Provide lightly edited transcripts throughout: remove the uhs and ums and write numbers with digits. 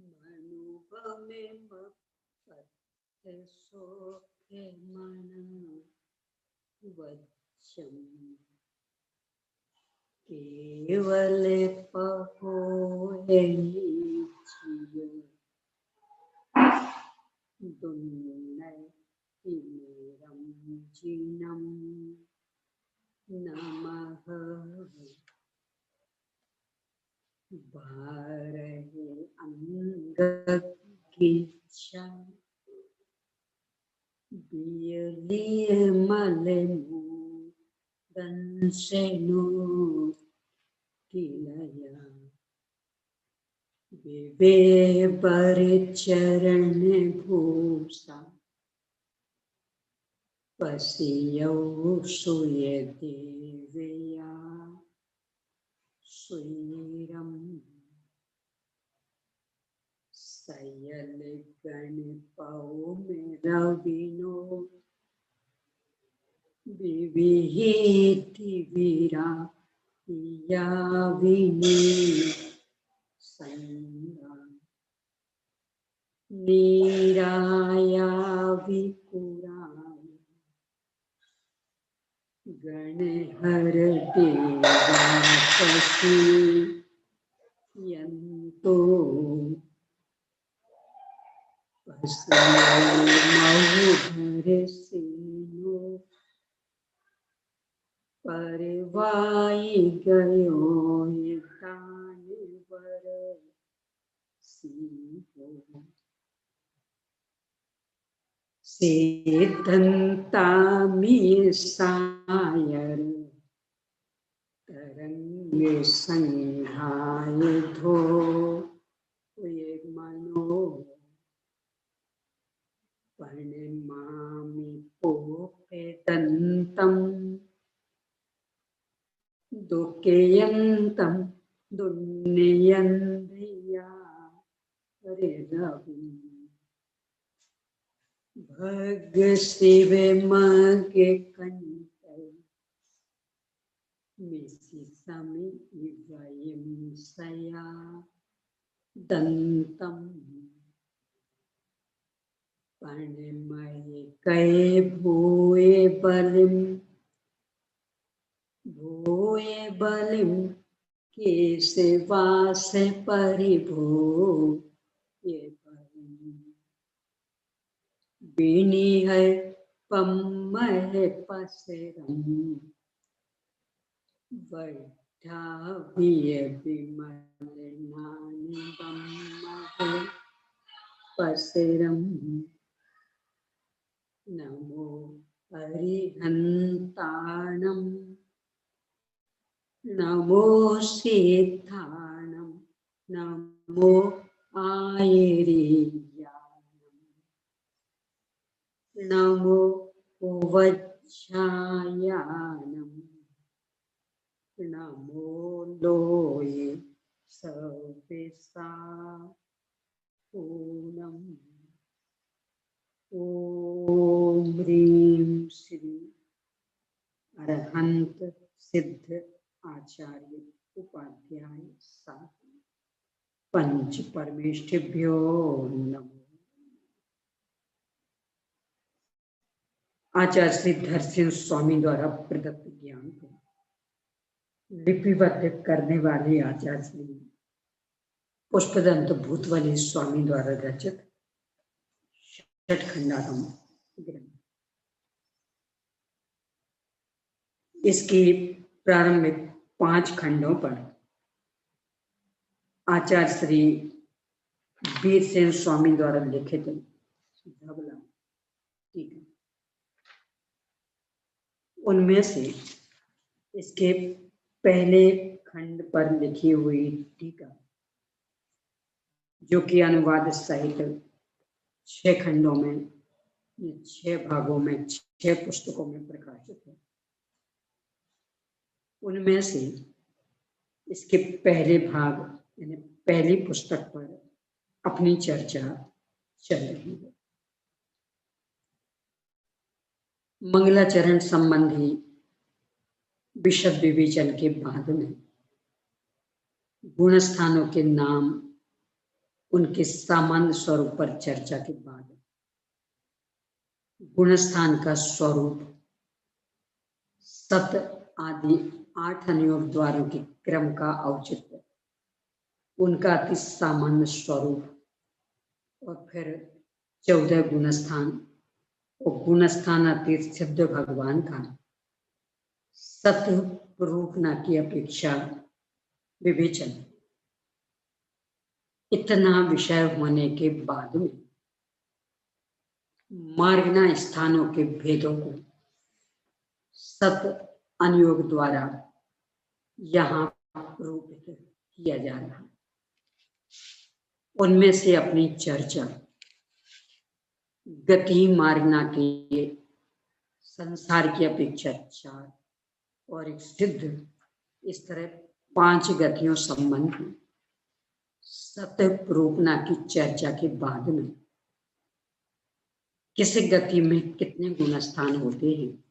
मनुभव में मपते सोखे मन वचम केवल पहोए नीचिय दुन्नय मेरम जीनम नमः बारहे अंग गिच्छा बियलिए मले मुदन से नो किलया विवे परिचरण भूषा पसियौ सुये देवया सुयरम सयल गण पाओ में रविनो विविहिति वीरा या विनी संगा नीराया विकुराय गण हर देवा पशु यंतो मऊधर सीनो परवाई गयो दान वर सीहो सेदंता में सायर तरंग संघाय धो ये मनो परिमामि पोपेदंतम दुकेयंतम दुन्नयंद्रिया रे रवि भग शिव मग कंठ मिसि समी इवयम सया दंतम पणमय कये भूये बलिम केशवास परिभो ये बलिम बिनिह पम्मह पसरम वैठाभिय विमल नानि बम्मह पसरम नमो हरिहंताणम नमो सिद्धाणम नमो आयरियाणम नमो वज्रायाणम नमो लोये सविसा पूनम ओम ह्रीं श्री अरहंत सिद्ध आचार्य उपाध्याय साथ पंच परमेष्ठिभ्यो नमो। आचार्य श्री धरसिंह स्वामी द्वारा प्रदत्त ज्ञान को लिपिबद्ध करने वाले आचार्य श्री पुष्पदंत भूतवली स्वामी द्वारा रचित षटखंडागम ग्रंथ। इसकी प्रारंभिक 5 खंडों पर आचार्य श्री वीरसेन स्वामी द्वारा लिखित ठीक है, उनमें से इसके पहले खंड पर लिखी हुई टीका जो कि अनुवाद सहित 6 खंडों में 6 भागों में 6 पुस्तकों में प्रकाशित है। उनमें से इसके पहले भाग यानी पहली पुस्तक पर अपनी चर्चा चल रही है। मंगलाचरण संबंधी विशद विवेचन के बाद में गुण स्थानों के नाम, उनके सामान्य स्वरूप पर चर्चा के बाद गुणस्थान का स्वरूप, सत आदि 8 अनुयोग द्वारों के क्रम का औचित्य, उनका अति सामान्य स्वरूप और फिर 14 गुणस्थान और गुणस्थान अतीत सिद्ध भगवान का सत्य रूपना की अपेक्षा विवेचन। इतना विषय होने के बाद में मार्गना स्थानों के भेदों को सत अनुयोग द्वारा यहाँ रूपित किया जा रहा है। उनमें से अपनी चर्चा गति मार्गना के संसार की अपेक्षा 4 और एक सिद्ध, इस तरह 5 गतियों संबंधी सत्य रूपना की चर्चा के बाद में किस गति में कितने गुणस्थान होते हैं,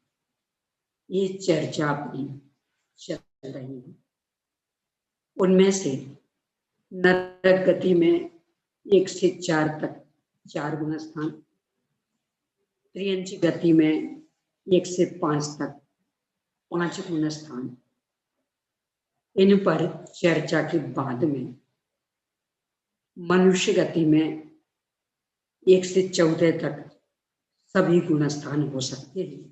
ये चर्चा अपनी चल रही है। उनमें से नरक गति में 1 से 4 तक 4 गुणस्थान, त्रियंच गति में 1 से 5 तक 5 गुणस्थान, इन पर चर्चा के बाद में मनुष्य गति में 1 से 14 तक सभी गुणस्थान हो सकते हैं।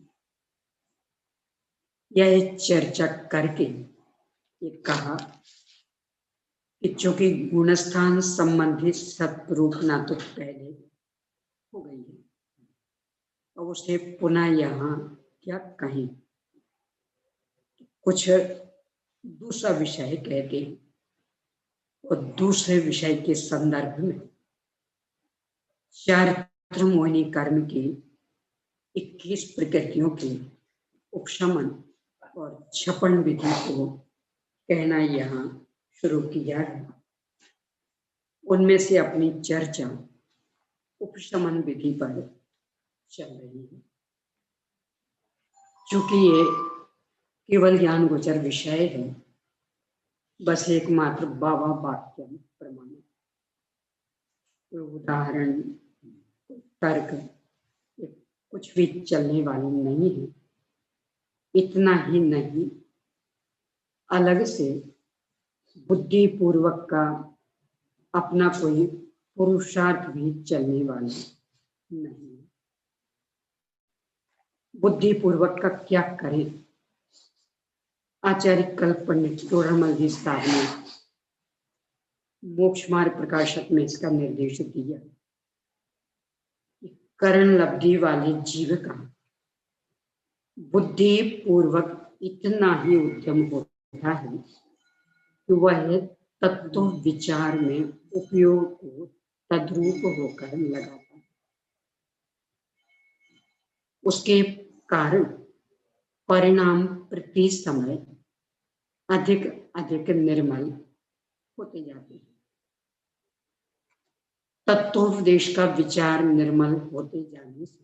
यह चर्चा करके ये कहा कि चूंकि गुणस्थान संबंधी सत्रूपना तो पहले हो गई है, अब उसे पुनः यहाँ क्या कहें, कुछ दूसरा विषय कहते हैं और दूसरे विषय के संदर्भ में चारित्र मोहिनी कर्म की 21 प्रकृतियों के उपशमन और क्षपण विधि को कहना यहाँ शुरू किया है। उनमें से अपनी चर्चा उपशमन विधि पर चल रही है। चूंकि ये केवल ज्ञान गोचर विषय है, बस एकमात्र बाबा वाक्य प्रमाण, उदाहरण तर्क कुछ भी चलने वाली नहीं है। इतना ही नहीं, अलग से बुद्धि पूर्वक का अपना कोई पुरुषार्थ भी चलने वाला नहीं। बुद्धि पूर्वक का क्या करें, आचार्य कल्प पंडित टोडरमल जी साहब ने मोक्ष मार्ग प्रकाशक में इसका निर्देश दिया। करण लब्धि वाले जीव का बुद्धि पूर्वक इतना ही उद्यम होता है कि वह तत्व विचार में उपयोग को तद्रूप होकर लगाता है। उसके कारण परिणाम प्रति समय अधिक अधिक निर्मल होते जाते हैं। तत्वोपदेश का विचार निर्मल होते जाने से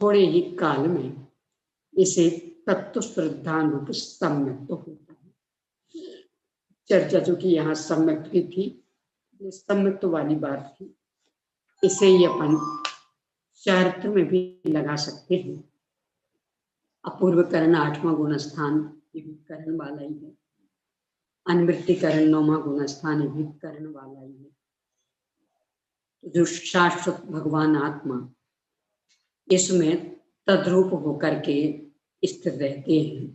थोड़े ही काल में इसे तत्व श्रद्धानुरूप सम्यक्त तो होता है। चर्चा जो कि यहाँ सम्यक्त की थी, सम्यक्त वाली बात थी, इसे ही अपन चारित्र में भी लगा सकते हैं। अपूर्व करण 8वां गुणस्थान, ये भी करण वाला ही है। अनवृत्ति करण 9वां गुणस्थान, ये भी करण वाला ही है। तो जो शाश्वत भगवान आत्मा इसमें तद्रूप होकर के स्थित रहते हैं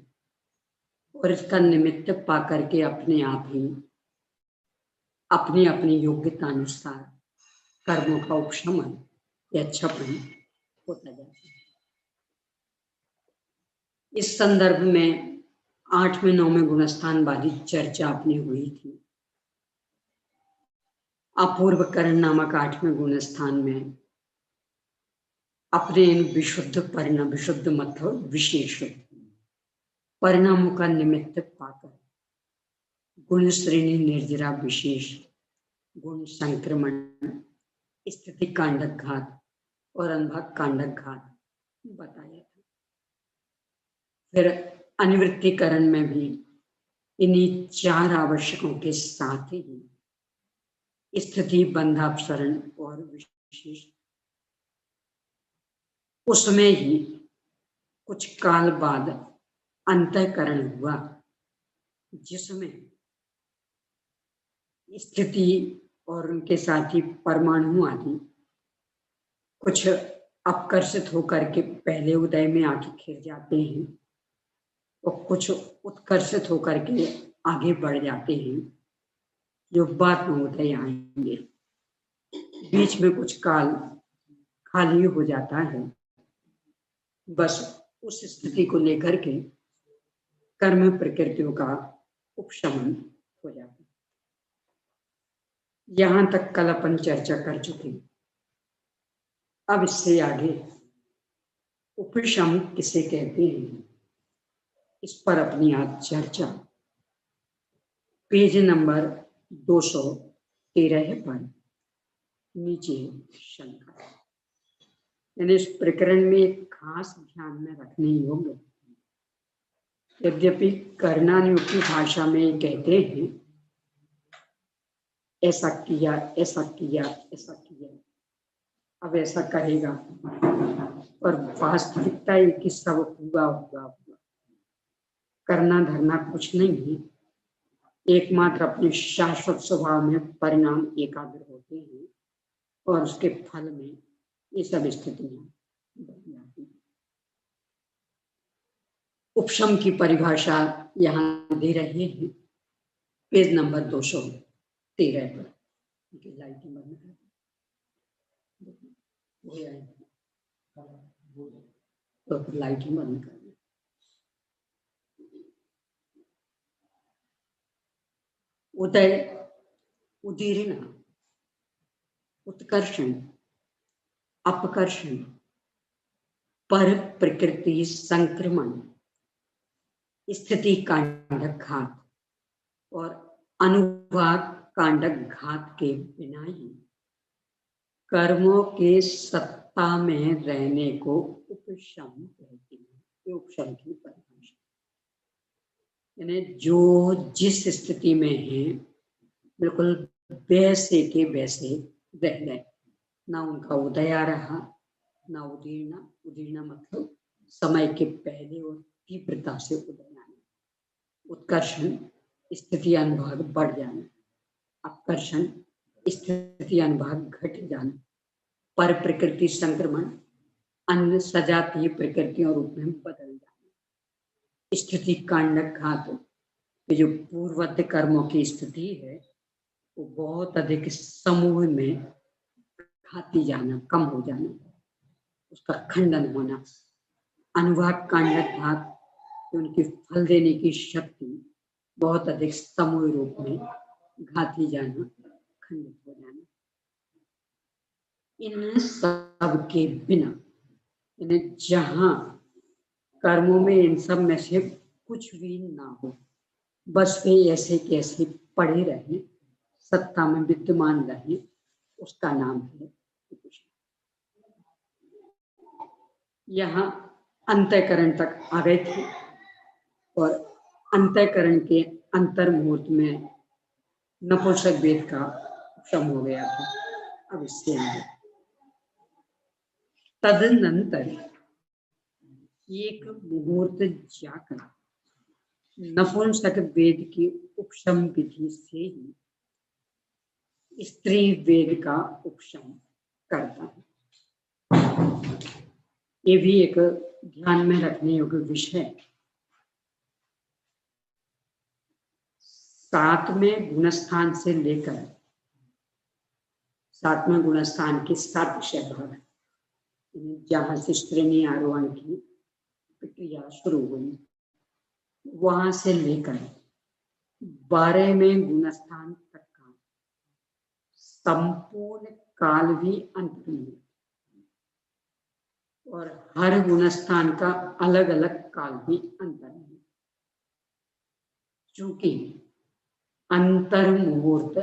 और इसका निमित्त पा करके अपने आप ही अपनी अपनी योग्यता अनुसार कर्मों का उपशमन या क्षपण होता जाता है। इस संदर्भ में 8वें 9वें गुणस्थान वाली चर्चा अपनी हुई थी। अपूर्व करण नामक 8वें गुणस्थान में अपने इन विशुद्ध परिणाम, विशुद्ध मतलब विशेष परिणामों का निमित्त पाकर गुण श्रेणी निर्जरा विशेष गुण संक्रमण, स्थिति कांडक घात और अनुभव कांडक घात बताया था। फिर अनिवृत्तिकरण में भी इन्हीं 4 आवश्यकों के साथ ही स्थिति बंधापसरण और विशेष, उसमें ही कुछ काल बाद अंतःकरण हुआ, जिसमें स्थिति और उनके साथी परमाणु आदि कुछ अपकर्षित होकर के पहले उदय में आके खिर जाते हैं और कुछ उत्कर्षित होकर के आगे बढ़ जाते हैं, जो बाद में उदय आएंगे। बीच में कुछ काल खाली हो जाता है, बस उस स्थिति को लेकर के कर्म प्रकृतियों का उपशमन हो जाता है। यहां तक कल अपन चर्चा कर चुके। अब इससे आगे उपशम किसे कहते हैं, इस पर अपनी आज चर्चा पेज नंबर 213 पर नीचे शंका। यानी इस प्रकरण में एक खास ध्यान में रखने योग्य, यद्यपि कर्णानुयुक्ति भाषा में कहते हैं ऐसा किया ऐसा किया ऐसा किया, अब ऐसा करेगा, पर वास्तविकता है कि सब हुआ हुआ हुआ, करना धरना कुछ नहीं है। एकमात्र अपने शाश्वत स्वभाव में परिणाम एकाग्र होते हैं और उसके फल में ये सब स्थितियां बन जाती हैं। उपशम की परिभाषा यहाँ दे रहे हैं पेज नंबर 213 पर। लाइटिंग बंद कर, तो लाइटिंग बंद कर। उदय, उदीर्ण, उत्कर्षण, अपकर्षण, पर प्रकृति संक्रमण, स्थिति कांडक घात और अनुभाग कांडक घात के बिना ही कर्मों के सत्ता में रहने को उपशम कहते हैं। ये उपशम की परिभाषा, यानी जो जिस स्थिति में है बिल्कुल वैसे के वैसे रह गए, ना उनका उदय आ रहा, ना उदीर्ण। उदीर्ण मतलब समय के पहले और तीव्रता से उदय आना। उत्कर्षण, स्थिति अनुभाग बढ़ जाना। अपकर्षण, स्थिति अनुभाग घट जाना। पर प्रकृति संक्रमण, अन्य सजातीय प्रकृतियों रूप में बदल जाना। स्थिति कांडक घात, जो पूर्ववर्ती कर्मों की स्थिति है वो बहुत अधिक समूह में घाती जाना, कम हो जाना, उसका खंडन होना। अनुभाग कांडक घात, उनकी फल देने की शक्ति बहुत अधिक समूह रूप में घाती जाना, खंडित हो जाना। इन सब के बिना, जहां कर्मों में इन सब में से कुछ भी ना हो, बस वे ऐसे कैसे पड़े रहे, सत्ता में विद्यमान रहे, उसका नाम है उपशम। यहाँ अंतःकरण तक आ गए थे और अंतःकरण के अंतर मुहूर्त में नपुंसक वेद का उपशम हो गया था। अब इससे आगे तदनंतर एक मुहूर्त जाकर नपुंसक वेद की उपशम विधि से ही स्त्री वेद का उपशम करता है। ये भी एक ध्यान में रखने योग्य विषय। 7वें गुणस्थान से लेकर 7वें गुणस्थान के 7 विषय भाग, जहां से श्रेणी आरोहण की प्रक्रिया शुरू हुई, वहां से लेकर 12वें गुणस्थान तक का संपूर्ण काल भी अंत में, और हर गुणस्थान का अलग अलग काल भी अंतर में, चूंकि अंतर मुहूर्त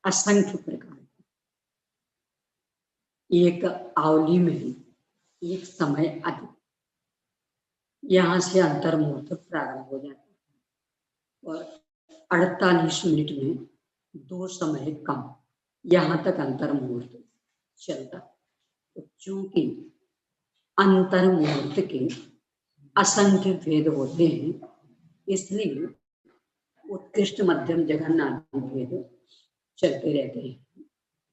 असंख्य प्रकार, एक आवली में एक समय अधिक, यहां से अंतर मुहूर्त प्रारंभ हो जाता है और 48 मिनट में 2 समय कम, यहाँ तक अंतर मुहूर्त चलता। तो चूंकि अंतर मुहूर्त के असंख्य भेद होते हैं, इसलिए उत्कृष्ट मध्यम जघन्य भेद चलते रहते हैं।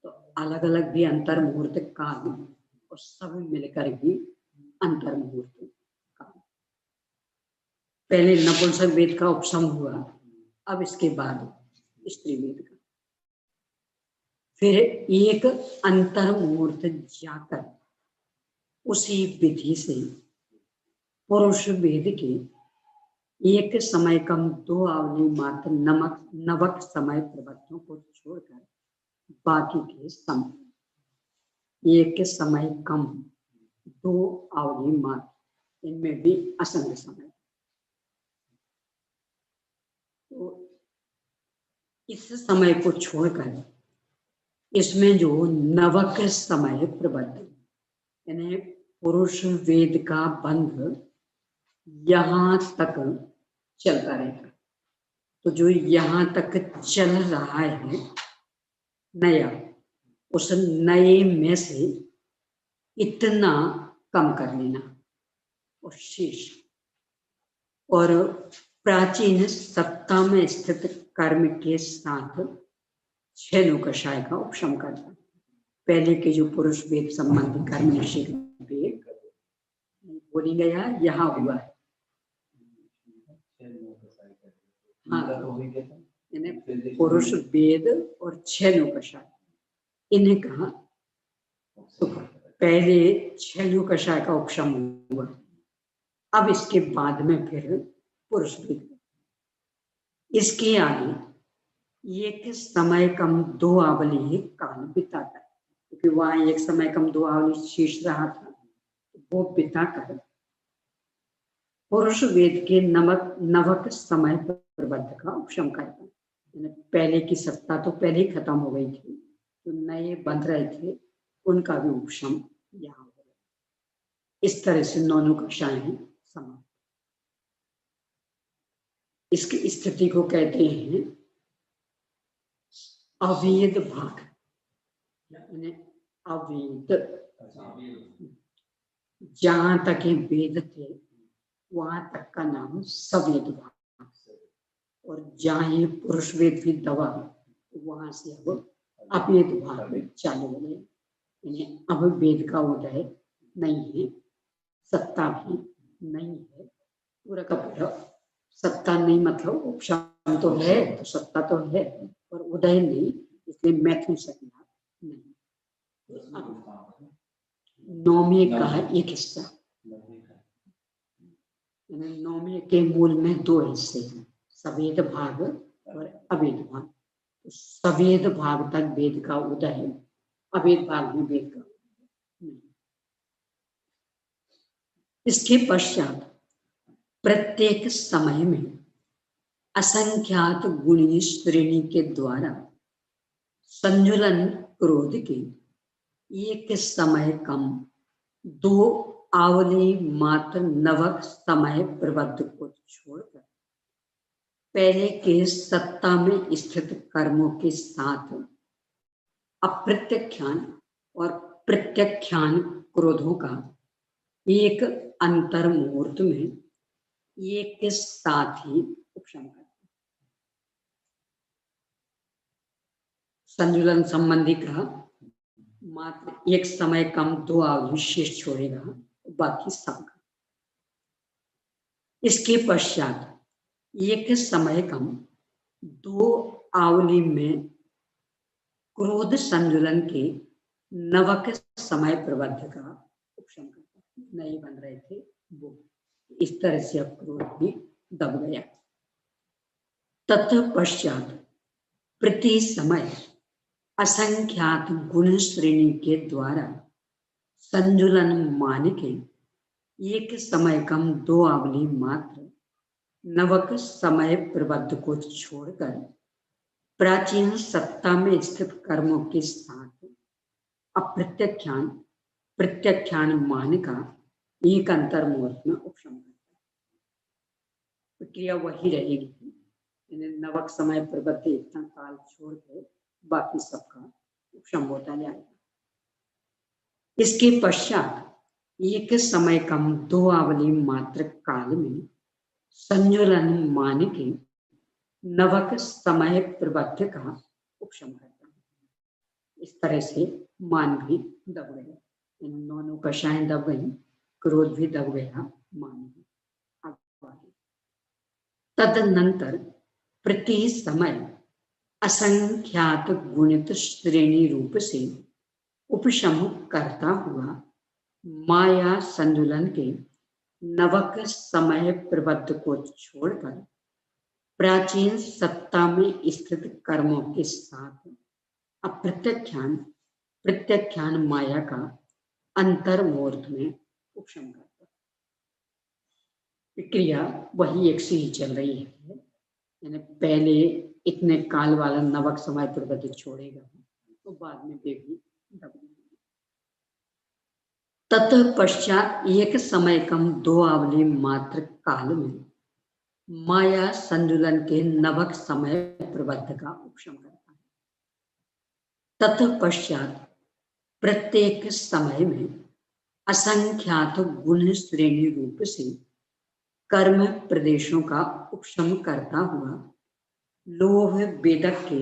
तो अलग अलग भी अंतर मुहूर्त काल और सब मिलकर भी अंतर मुहूर्त काल। पहले नपुंसक वेद का उपशम हुआ, अब इसके बाद स्त्री वेद का। फिर एक अंतर मुहूर्त जाकर उसी विधि से पुरुष वेद के एक समय कम 2 अवधि मात्र नवक समय प्रबंधों को छोड़कर बाकी के समय एक समय कम 2 अवधि मात्र, इनमें भी असंख्य समय। तो इस समय को छोड़कर इसमें जो नवक समय प्रबंध, यानी पुरुष वेद का बंध यहाँ तक चलता रहेगा। तो जो यहाँ तक चल रहा है नया, उस नए में से इतना कम कर लेना और शेष, और प्राचीन सत्ता में स्थित कर्म के साथ 6 लोकशाय का उपशम करना। पहले के जो पुरुष वेद संबंधी कर्म निषेध वेद बोली गया यहाँ हुआ है। हाँ, पुरुष वेद और 6 लोकशाय, इन्हें कहा। तो पहले 6 लोकशाय का उपशम हुआ, अब इसके बाद में फिर पुरुष वेद। इसके आगे एक समय कम 2 आवली काल बिताता है, क्योंकि वहां एक समय कम 2 आवली शेष रहा था, वो बिताकर पुरुष वेद के नवक समय प्रबंध का उपशम करता है। पहले की सत्ता तो पहले ही खत्म हो गई थी, तो नए बंध रहे थे, उनका भी उपशम यहाँ हो गया। इस तरह से 9 लोकशाएं समाप्त। इसकी स्थिति को कहते हैं अवेद भाग, यानी अवेद। जहां तक वेद थे वहां तक का नाम सवेद भाग, और जहां ये पुरुष वेद भी दबा, वहां से अब अवेद भाग चालू हो गए। यानी अब वेद का उदय नहीं है, सत्ता भी नहीं है, पूरा का पूरा सत्ता नहीं, मतलब उपशम तो है, तो सत्ता तो है, पर उदय नहीं, इसलिए मैथुन सकना नहीं। नौमी का है एक हिस्सा, नौमी के मूल में 2 हिस्से हैं, सवेद भाग और अवेद भाग। तो सवेद भाग तक वेद का उदय है, अवेद भाग में वेद का नहीं। इसके पश्चात प्रत्येक समय में असंख्यात गुणी श्रेणी के द्वारा संजुलन क्रोध के एक समय कम 2 आवली मात्र नवक समय प्रबंध को छोड़कर पहले के सत्ता में स्थित कर्मों के साथ अप्रत्याख्यान और प्रत्याख्यान क्रोधों का एक अंतर मुहूर्त में एक के साथ ही उपशम करता है। संजुलन संबंधी का मात्र एक समय कम 2 आवली शेष छोड़ेगा, बाकी सबका। इसके पश्चात एक समय कम 2 आवली में क्रोध संजुलन के नवक समय प्रबंध का उपशम करता है। नहीं बन रहे थे वो, इस तरह से अब क्रोध भी दब गया। तत्पश्चात प्रति समय असंख्यात गुण श्रेणी के द्वारा संजुलन मान के एक समय कम 2 आवली मात्र नवक समय प्रबंध को छोड़कर प्राचीन सत्ता में स्थित कर्मों के साथ अप्रत्याख्यान प्रत्याख्यान मान का एक अंतर मुहूर्त में उपशम करता है। प्रक्रिया वही रहेगी, नवक समय प्रबंध इतना काल छोड़ के बाकी सबका उपशम होता जाएगा। इसके पश्चात एक समय कम 2 आवली मात्र काल में संजुलन मान के नवक समय प्रबद्ध का उपशम करता है। इस तरह से मान भी दब गया, इन दोनों कषाएं दब गई, क्रोध भी दब गया, मान भी। तदनंतर प्रति समय असंख्यात गुणित श्रेणी रूप से उपशम करता हुआ माया संतुलन के नवक समय प्रबद्ध को छोड़कर प्राचीन सत्ता में स्थित कर्मों के साथ अप्रत्यख्यान प्रत्यख्यान माया का अंतर्मूर्त में उपशम करता है। क्रिया वही एक सी ही चल रही है, यानी पहले इतने काल वाला नवक समय प्रबद्ध छोड़ेगा तो बाद में वे भी दब जाएंगे। तत्पश्चात एक समय कम 2 आवली मात्र काल में माया संतुलन के नवक समय प्रबद्ध का उपशम करता है। तत्पश्चात प्रत्येक समय में असंख्यात गुण श्रेणी रूप से कर्म प्रदेशों का उपशम करता हुआ लोभ वेदक के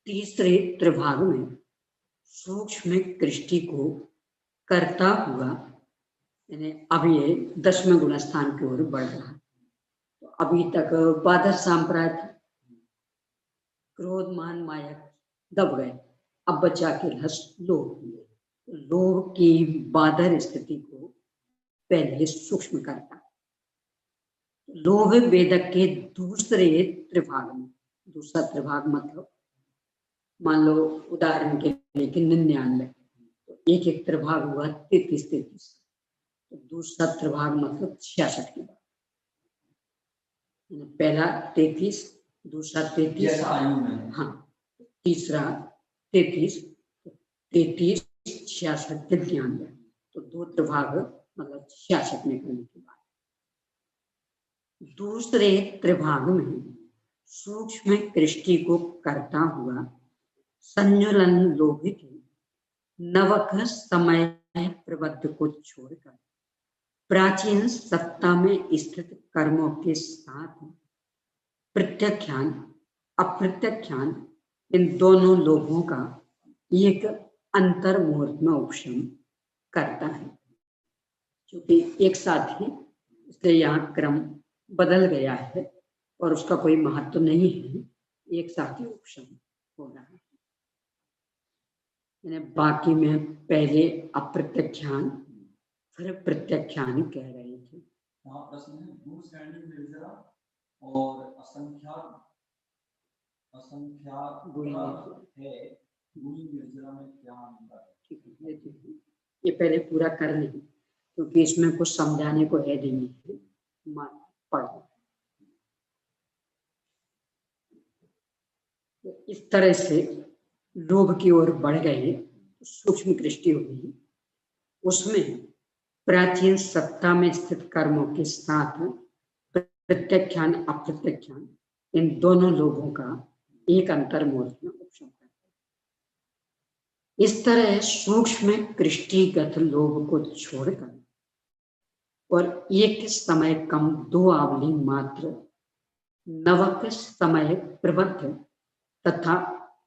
तीसरे त्रिभाग में सूक्ष्म कृष्टि को करता हुआ, यानी अब ये 10वें गुण स्थान की ओर बढ़ रहा है। तो अभी तक बादर सांप्राय था, क्रोध मान माया दब गए, अब बचा के रस लोभ। लोभ की बादर स्थिति को पहले सूक्ष्म करता। लोभ वेदक के दूसरे त्रिभाग में, दूसरा त्रिभाग मतलब मान लो उदाहरण के लिए कि 99, तो एक एक त्रिभाग हुआ 33, तो दूसरा त्रिभाग मतलब 66 की बात। पहला 33, दूसरा 33, हाँ, तीसरा 33, 66 93, तो 2 त्रिभाग मतलब 66 में करने की बात। दूसरे त्रिभाग में सूक्ष्म कृष्टि को करता हुआ संजुलन लोभ के नवक समय प्रबद्ध को छोड़कर प्राचीन सत्ता में स्थित कर्मों के साथ प्रत्यख्यान अप्रत्यख्यान इन दोनों लोभों का एक अंतर्मुहूर्त में उपशम करता है। क्योंकि एक साथ ही, इसलिए यहाँ क्रम बदल गया है और उसका कोई महत्व नहीं है, एक साथ ही उपशम हो रहा है। बाकी में पहले अप्रत्यख्यान फिर प्रत्यख्यान कह रहे थे। प्रश्न है गुण श्रेणी निर्जरा और असंख्यात है, गुण निर्जरा में क्या अंतर है? ठीक है, ये पहले पूरा कर लें क्योंकि इसमें कुछ समझाने को है नहीं, पढ़। इस तरह से लोभ की ओर बढ़ गए, सूक्ष्म दृष्टि हुई, उसमें प्राचीन सत्ता में स्थित कर्मों के साथ प्रत्यख्यान अप्रत्यख्यान इन दोनों लोभों का एक अंतर्मूर्त में उपशम करता है। इस तरह सूक्ष्म कृष्टिगत लोभ को छोड़कर और एक समय कम 2 आवली मात्र नवक समय प्रबद्ध तथा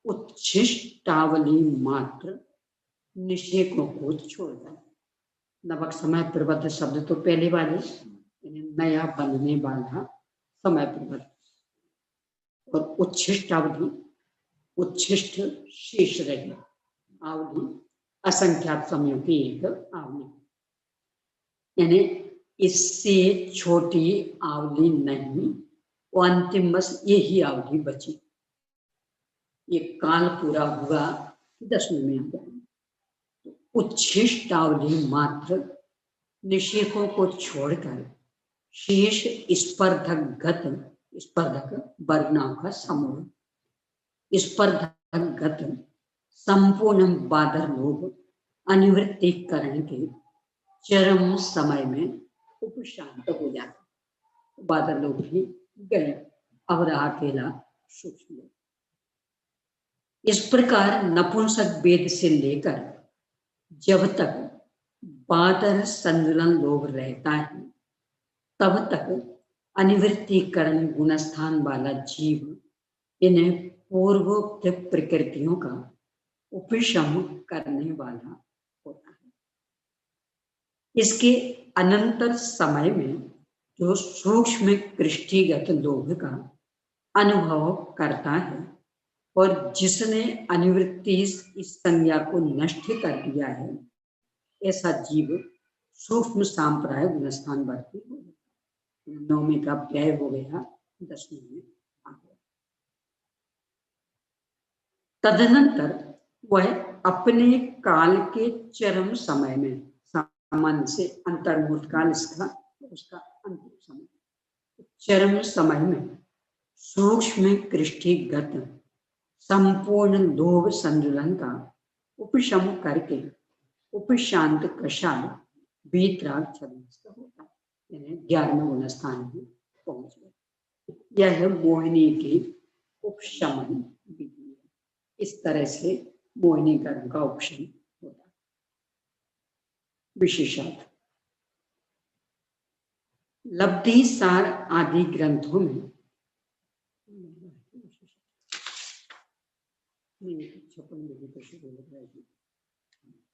उच्छिष्टावली मात्र निषेकों को छोड़कर, नवक समय प्रबद्ध शब्द तो पहले वाले, नया बनने वाला समय प्रबद्ध, और उच्छिष्ट अवधि, उच्छिष्ट शेष रही अवधि असंख्यात समयों की एक अवधि, यानी इससे छोटी अवधि नहीं, वो अंतिम बस यही अवधि बची। ये काल पूरा हुआ 10वें में आ जाए। उच्छिष्ट अवधि मात्र निषेकों को छोड़कर शेष स्पर्धक वर्गनाओं का समूह स्पर्धक संपूर्ण बादर लोभ अनिवृत्तिकरण के चरम समय में उपशांत हो जाते, बादर लोग भी गए, अब रहा अकेला सूक्ष्म। इस प्रकार नपुंसक वेद से लेकर जब तक बादर संजुलन लोभ रहता है तब तक अनिवृत्तिकरण गुणस्थान वाला जीव इन्हें पूर्वोक्त प्रकृतियों का उपशम करने वाला होता है। इसके अनंतर समय में जो सूक्ष्म कृष्टिगत लोभ का अनुभव करता है और जिसने अनिवृत्ति इस संज्ञा को नष्ट कर दिया है, ऐसा जीव सूक्ष्म सांप्राय गुणस्थान वर्ती हो गया। 9वें का व्यय हो गया, 10वें में आ गया। तदनंतर वह अपने काल के चरम समय में, सामान्य से अंतर्मुहूर्त काल इसका, उसका अंतिम समय, चरम समय में सूक्ष्म कृष्टिगत संपूर्ण लोभ संजुलन का उपशम करके उपशांत कषाय वीतराग छदमस्त होता है, यानी 11वें गुणस्थान में पहुंच गए। यह मोहिनी की उपशमन विधि है। इस तरह से मोहिनी कर्म का उपशम होता है। विशेषार्थ लब्धि सार आदि ग्रंथों में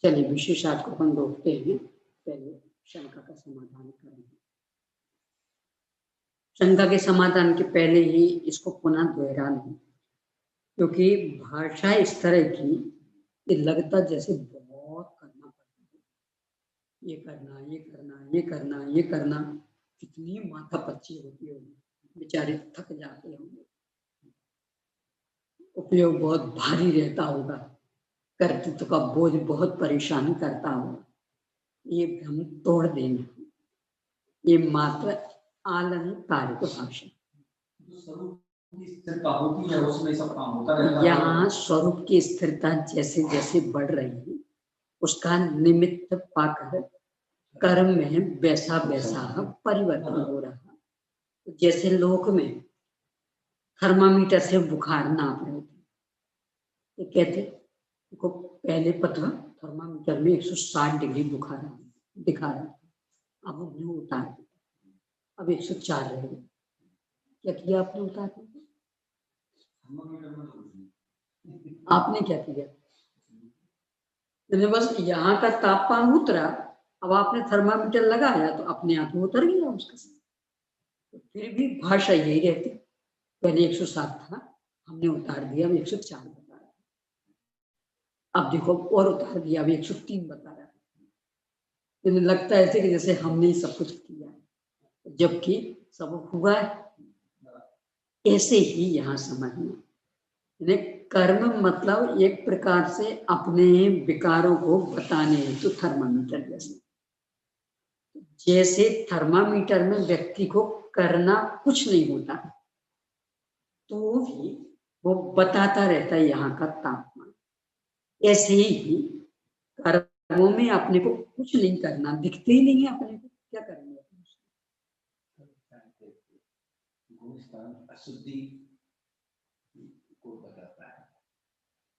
चलिए विशेषार्थ को अपन रोकते हैं, पहले शंका का समाधान करेंगे। शंका के समाधान के पहले ही इसको पुनः दोहरा लें, क्योंकि भाषा इस तरह की कि लगता जैसे बहुत करना पड़ता है। ये करना, ये करना, ये करना, ये करना, कितनी माथापच्ची होती होगी, बेचारे थक जाते होंगे, उपयोग बहुत भारी रहता होगा, कर्तृत्व का बोझ बहुत परेशान करता होगा। ये भ्रम तोड़ देना, ये मात्र आलंकारिक भाषा। यहाँ स्वरूप की स्थिरता जैसे जैसे बढ़ रही है, उसका निमित्त पाकर कर्म में वैसा वैसा परिवर्तन हो रहा। जैसे लोक में थर्मामीटर से बुखार नाप रहे थे, तो कहते को पहले पता थर्मामीटर में 160 डिग्री बुखार दिखा रहा था, अब हमने उतार दिया, अब 104 रह गया। क्या किया आपने? उतार दिया। आपने क्या किया? बस यहाँ का तापमान उतरा, अब आपने थर्मामीटर लगाया तो अपने आप उतर गया उसका। तो फिर भी भाषा यही रहती, पहले 107 था, हमने उतार दिया, अब 104 बता रहा है। अब देखो और उतार दिया, अब 103 बता रहा है। तो लगता है ऐसे कि जैसे हमने ही सब कुछ किया है, जबकि सब हुआ है। ऐसे ही यहाँ समझना, कर्म मतलब एक प्रकार से अपने विकारों को बताने हेतु थर्मामीटर जैसे, जैसे थर्मामीटर में व्यक्ति को करना कुछ नहीं होता तो भी वो बताता रहता है यहाँ का तापमान, ऐसे ही कर्मों में अपने को कुछ नहीं करना, दिखते ही नहीं है अपने को, क्या करेंगे? अशुद्धि को बताता है,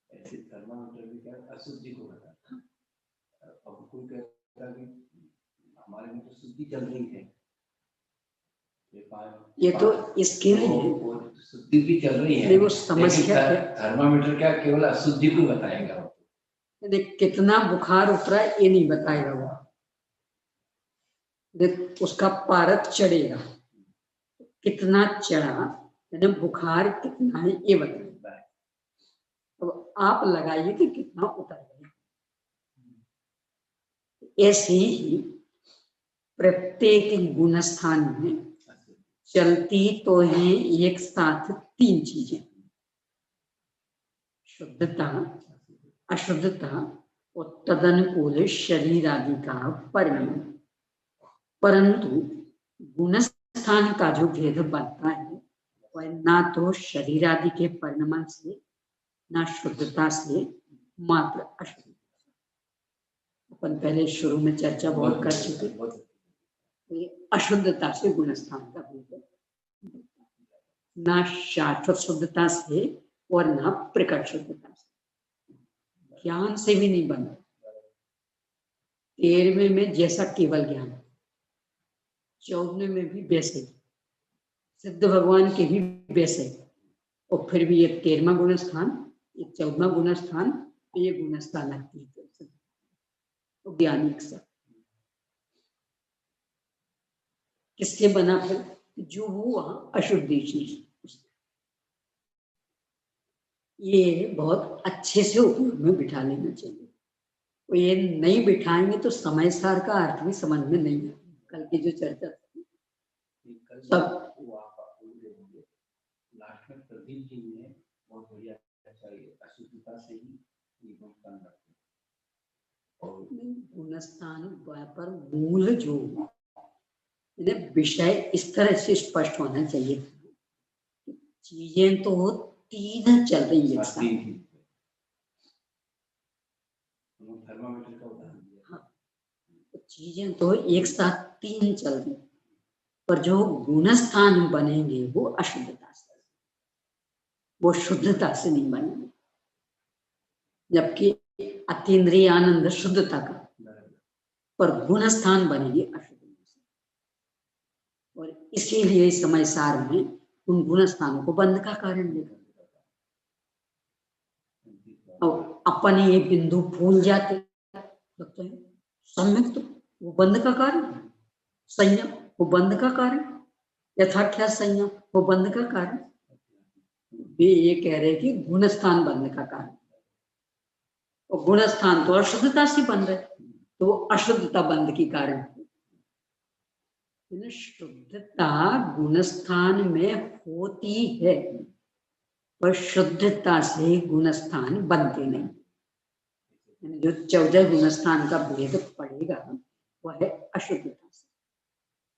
ऐसे थर्मामीटर भी क्या अशुद्धि को बताता है। अब कोई कहता है कि हमारे में तो शुद्धि चल रही है, ये तो इसके लिए शुद्धि भी चल रही है, वो समस्या थर्मामीटर क्या केवल अशुद्धि को बताएगा? कितना बुखार उतरा ये नहीं बताएगा वो, उसका पारद चढ़ेगा, कितना चढ़ा, बुखार कितना है ये बताएगा। अब आप लगाइए कि कितना उतर गया। ऐसे ही प्रत्येक गुणस्थान में चलती तो है एक साथ 3 चीजें, शुद्धता, अशुद्धता और तदनुकूल शरीर आदि का परिणाम। परंतु गुणस्थान का जो भेद बनता है वह ना तो शरीर आदि के परिणाम से, ना शुद्धता से, मात्र अशुद्धता। अपन पहले शुरू में चर्चा बहुत कर चुके, अशुद्धता से गुणस्थान का भेद, ना शाश्वत शुद्धता से और ना प्रकट शुद्धता से। ज्ञान से भी नहीं बनता। 13वें में जैसा केवल ज्ञान, 14वें में भी वैसे ही, सिद्ध भगवान के भी वैसे ही। और फिर भी एक 13वां गुण स्थान, एक 14वां गुण स्थान, ये गुण स्थान लगती है तो ज्ञानी सब किसके बना? फिर जो वो वहां अशुद्धि चीज, ये बहुत अच्छे से उपयोग में बिठा लेना चाहिए। तो ये नहीं बिठाएंगे तो समय सार का अर्थ भी समझ में नहीं है। कल की जो चर्चा थी सब लास्ट में प्रदीप जी ने बहुत बढ़िया अशुद्धता से ही गुणस्थान रखते हैं। और गुणस्थान पर मूल जो विषय इस तरह से स्पष्ट होना चाहिए। चीजें तो 3 चल रही है, थर्मामीटर का उदाहरण दिया। हाँ, तो चीजें तो एक साथ 3 चल रही, पर जो गुणस्थान बनेंगे वो अशुद्धता से, वो शुद्धता से नहीं बनेंगे। जबकि अतीन्द्रिय आनंद शुद्धता का, पर गुणस्थान बनेंगे अशुद्धता से। और इसीलिए समय सार में उन गुणस्थानों को बंद का कारण लेकर, और अपन ये बिंदु भूल जाते लगता है सम्यक, तो वो बंद का कारण, संयम वो बंद का कारण, यथाख्या संयम वो बंद का कारण। वे ये कह रहे कि गुणस्थान बंद का कारण, और गुणस्थान तो अशुद्धता से बंद है, तो वो अशुद्धता बंद की कारण। शुद्धता गुणस्थान में होती है, पर शुद्धता से गुणस्थान बनते नहीं। जो 14 गुणस्थान का भेद पड़ेगा वह है अशुद्धता से,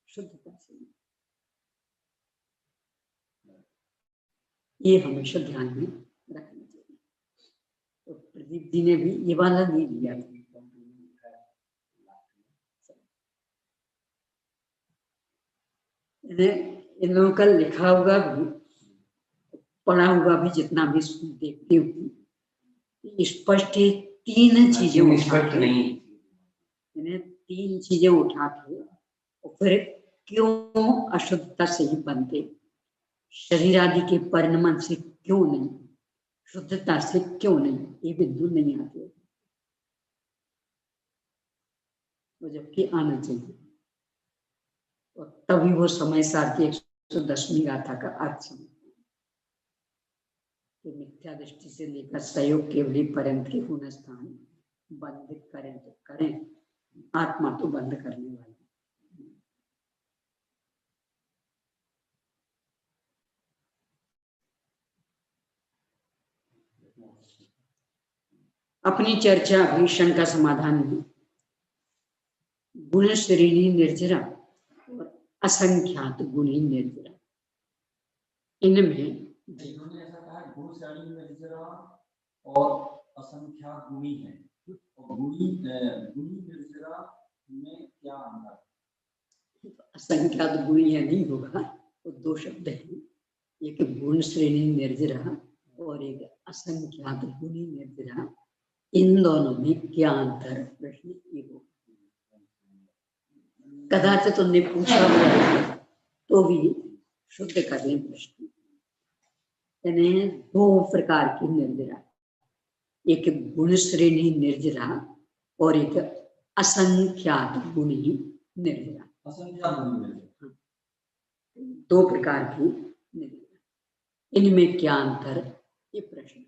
शुद्धता से। ये हमेशा ध्यान में रखना चाहिए। तो प्रदीप जी ने भी ये वाला नहीं दिया था। इन लोगों का लिखा हुआ भी, पढ़ा हुआ भी जितना भी देखती हूँ, स्पष्ट 3 चीजें उठा के, इन्हें 3 चीजें उठा के, और फिर क्यों अशुद्धता से ही बनते, शरीर आदि के परिणमन से क्यों नहीं, शुद्धता से क्यों नहीं, ये बिंदु नहीं आते, तो जबकि आना चाहिए। और तभी वो समय सार की 110वीं गाथा का अर्थ समझते हैं कि मिथ्या दृष्टि से लेकर सहयोग केवली पर्यंत के गुणस्थान बंद करें तो करें, आत्मा तो बंद करने वाली। अपनी चर्चा भी शंका समाधान में गुण श्रेणी निर्जरा और असंख्यात गुणी निर्जरा, इनमें इन्होंने ऐसा कहा गुण श्रेणी निर्जरा और असंख्यात गुणी है। गुणी निर्जरा में क्या अंतर? असंख्यात गुणी है नहीं होगा, तो 2 शब्द हैं, एक गुण श्रेणी निर्जरा और एक असंख्यात गुणी निर्जरा। इन दोनों में क्या अंतर, प्रश्न ये होगा। कदाचित उनने पूछा हुआ तो भी शुद्ध कर लें प्रश्न। यानी 2 प्रकार की निर्जरा, एक गुण श्रेणी निर्जरा और एक असंख्यात गुणी निर्जरा। 2 प्रकार की निर्जरा, इनमें क्या अंतर, ये प्रश्न।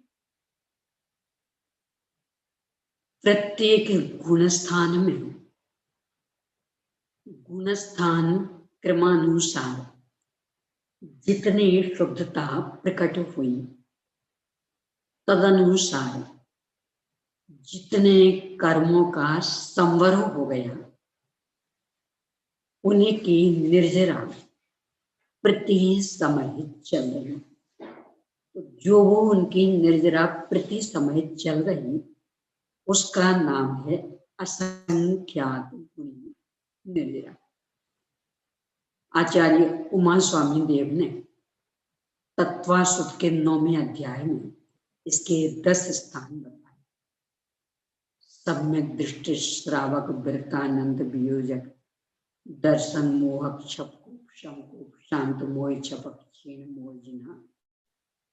प्रत्येक गुणस्थान में गुणस्थान क्रमानुसार जितनी शुद्धता प्रकट हुई, तदनुसार जितने कर्मों का संवरण हो गया, उन्हीं की निर्जरा प्रति समय चल रही। तो जो वो उनकी निर्जरा प्रति समय चल रही, उसका नाम है असंख्यात गुणी निर्जरा। आचार्य उमा स्वामी देव ने तत्वासुत के 9वें अध्याय में इसके 10 स्थान बताए। सम्यक दृष्टि श्रावक वृत्तानंद वियोजक दर्शन मोहक छपक शंकुप शांत मोह छपक क्षीण मोह जिन्हा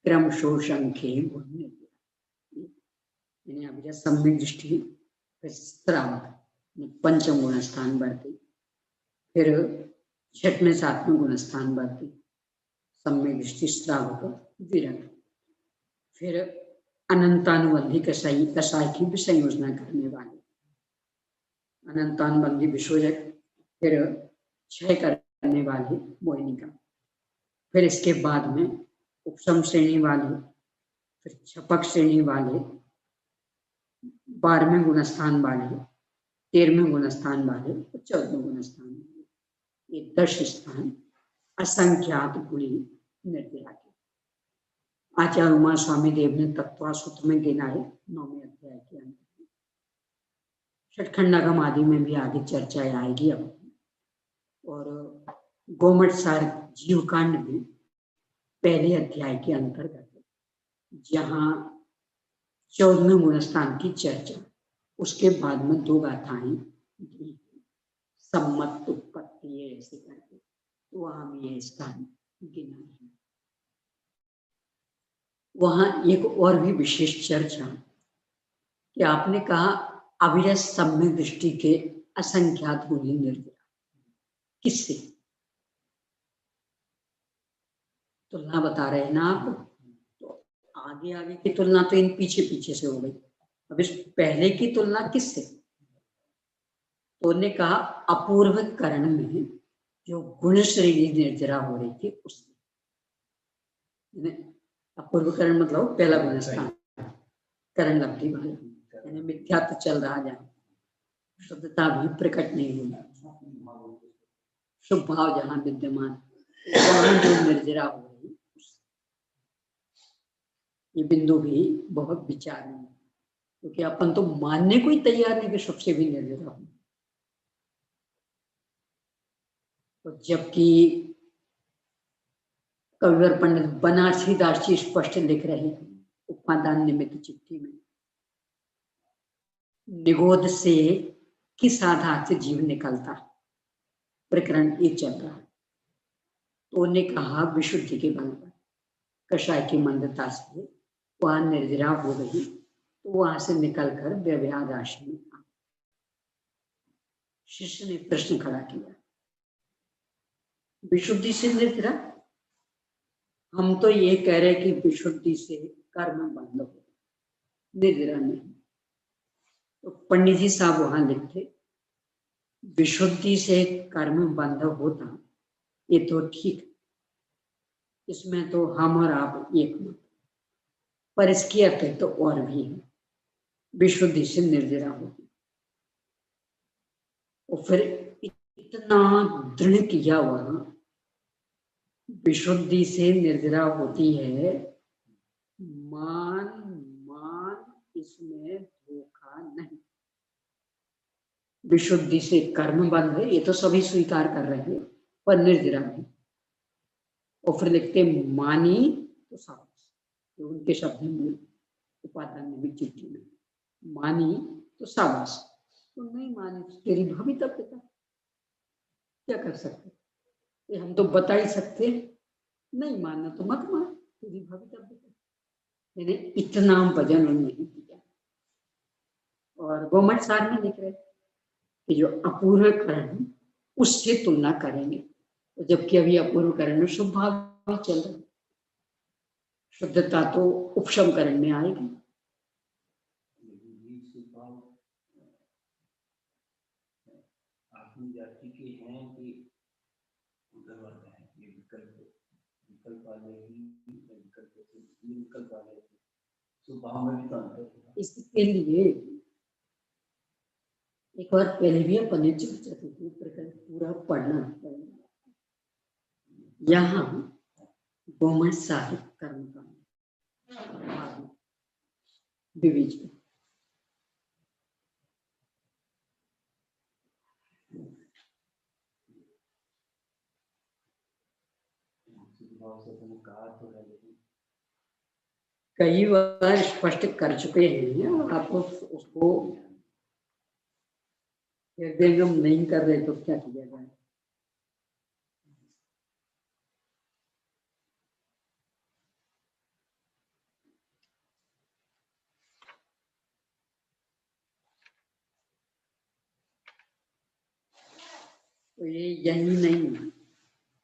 क्रम शोषंखे यानी अभिजा सम्यक दृष्टि श्रावक पंचम गुण स्थान बढ़ती, फिर छठवें सातवें गुण स्थान बढ़ती सम्यक दृष्टि श्रावक विरक्त, फिर अनंतानुबंधी कसाई की भी संयोजना करने वाले अनंतानुबंधी विशोजक, फिर क्षय करने वाले मोहिनिका, फिर इसके बाद में उपशम श्रेणी वाले, फिर छपक श्रेणी वाले 12वें गुणस्थान वाले, 13वें गुणस्थान वाले और 14वें गुणस्थान वाले, ये 10 स्थान असंख्यात गुणी निर्दिरा के आचार्य उमा स्वामी देव ने तत्वा सूत्र में गिना है 9वें अध्याय के अंत में। षटखंडागम आदि में भी आगे चर्चा आएगी अब। और गोमठ सार जीवकांड भी पहले अध्याय के अंतर्गत जहाँ 14वें गुणस्थान की चर्चा, उसके बाद में 2 गाथाएं दी सम्मत उत्पत्ति ऐसे करके, तो वहां भी यह स्थान गिना है। वहां एक और भी विशेष चर्चा कि आपने कहा अविरस सम्यक दृष्टि के असंख्यात गुणी निर्दिरा, किससे तुलना बता रहे हैं ना आप, तो आगे आगे की तुलना तो इन पीछे पीछे से हो गई, अब इस पहले की तुलना किससे, तो उन्होंने कहा अपूर्व करण में जो गुण श्रेणी निर्जरा हो रही थी उससे। अपूर्व करण मतलब पहला गुण स्थान करण लब्धि वाले, यानी मिथ्यात्व चल रहा जाए, शुद्धता भी प्रकट नहीं हुई, शुभ भाव जहां विद्यमान वहां जो निर्जरा हो रही, ये बिंदु भी बहुत विचार में, क्योंकि अपन तो मानने को ही तैयार नहीं कि सबसे भी निर्जरा हो, तो जबकि कविवर पंडित बनारसी दास जी स्पष्ट लिख रहे हैं उपादान निमित्त चिट्ठी में, निगोद से किस आधार से जीव निकलता, प्रकरण 1 चल रहा है, तो उन्होंने कहा विशुद्धि के बल पर कषाय की मंदता से वहां निर्जरा हो गई, तो वहां से निकलकर व्यवहार राशि में आ। शिष्य ने प्रश्न खड़ा किया, विशुद्धि से निर्जरा, हम तो ये कह रहे कि विशुद्धि से कर्म बंद हो, निर्जरा नहीं। तो पंडित जी साहब वहां लिखते विशुद्धि से कर्म बंद होता, ये तो ठीक, इसमें तो हम और आप एक मत, पर इसके अतिरिक्त तो और भी है, विशुद्धि से निर्जरा होगी। और फिर इतना दृढ़ किया वहां, विशुद्धि से निर्जरा होती है, मान मान इसमें धोखा नहीं, विशुद्धि से कर्म बंद है, ये तो सभी स्वीकार कर रहे हैं, पर निर्जरा नहीं। और फिर लिखते मानी तो साहस, तो उनके शब्द में उपादान में चिट्ठी में मानी तो साहस, तो नहीं मानी तो तेरी भवितव्यता, क्या कर सकते, ये हम तो बता ही सकते, नहीं मानना तो मत मान, तेरी भवितव्यता, यानी इतना वजन नहीं किया। और गोमठ सार में लिख रहे कि जो अपूर्व करण उससे तुलना करेंगे, तो जबकि अभी अपूर्व करण में शुभ भाव चल रहा है, शुद्धता तो उपशम करण में आएगी। जाति के हैं कि ये विकल्प वाले विकल्प वाले स्वभाव में भी तो अंतर है। इसके लिए एक बार पहले भी अपन चर्चा की प्रकरण पूरा पढ़ना पड़ेगा। यहाँ गोमठ साहिब कर्म का विवेचन, कई बार स्पष्ट कर चुके हैं, आपको उसको हृदयंगम नहीं कर रहे तो क्या किया जाए। तो ये यही नहीं,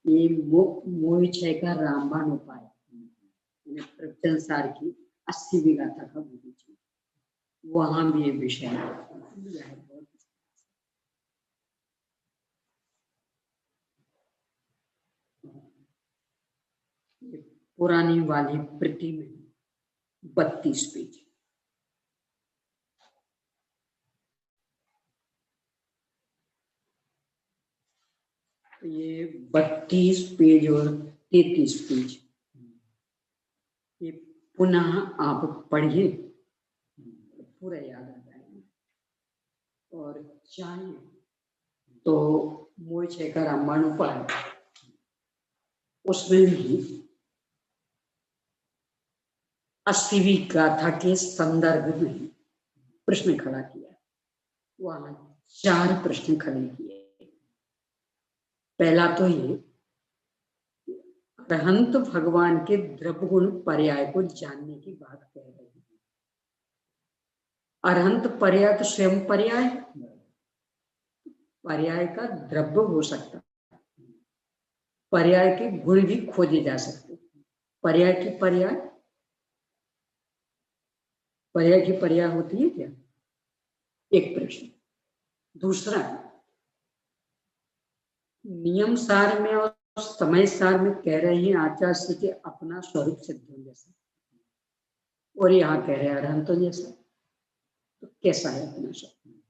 ये मोह क्षय का रामबाण उपाय, प्रवचन सार की 80वीं गाथा का विवेचन, वहां भी ये विषय है। पुरानी वाली प्रति में 32 पेज। ये 32 पेज और 33 पेज ये पुनः आप पढ़िए, पूरा याद आ जाएगा। और चाहिए तो मोह क्षय का रामबाण उपाय, उसमें भी 80वीं गाथा के संदर्भ में प्रश्न खड़ा किया। वहां 4 प्रश्न खड़े किए। पहला तो ये, अरहंत भगवान के द्रव्य गुण पर्याय को जानने की बात कह रहे हैं। अरहंत पर्याय तो स्वयं पर्याय, पर्याय का द्रव्य हो सकता, पर्याय के गुण भी खोजे जा सकते। पर्याय की पर्याय होती है क्या? एक प्रश्न। दूसरा, नियम सार में और समय सार में कह रहे हैं आचार्य श्री के अपना स्वरूप सिद्ध जैसा, और यहाँ कह रहे हैं अरहंत जैसा, तो कैसा है अपना स्वरूप?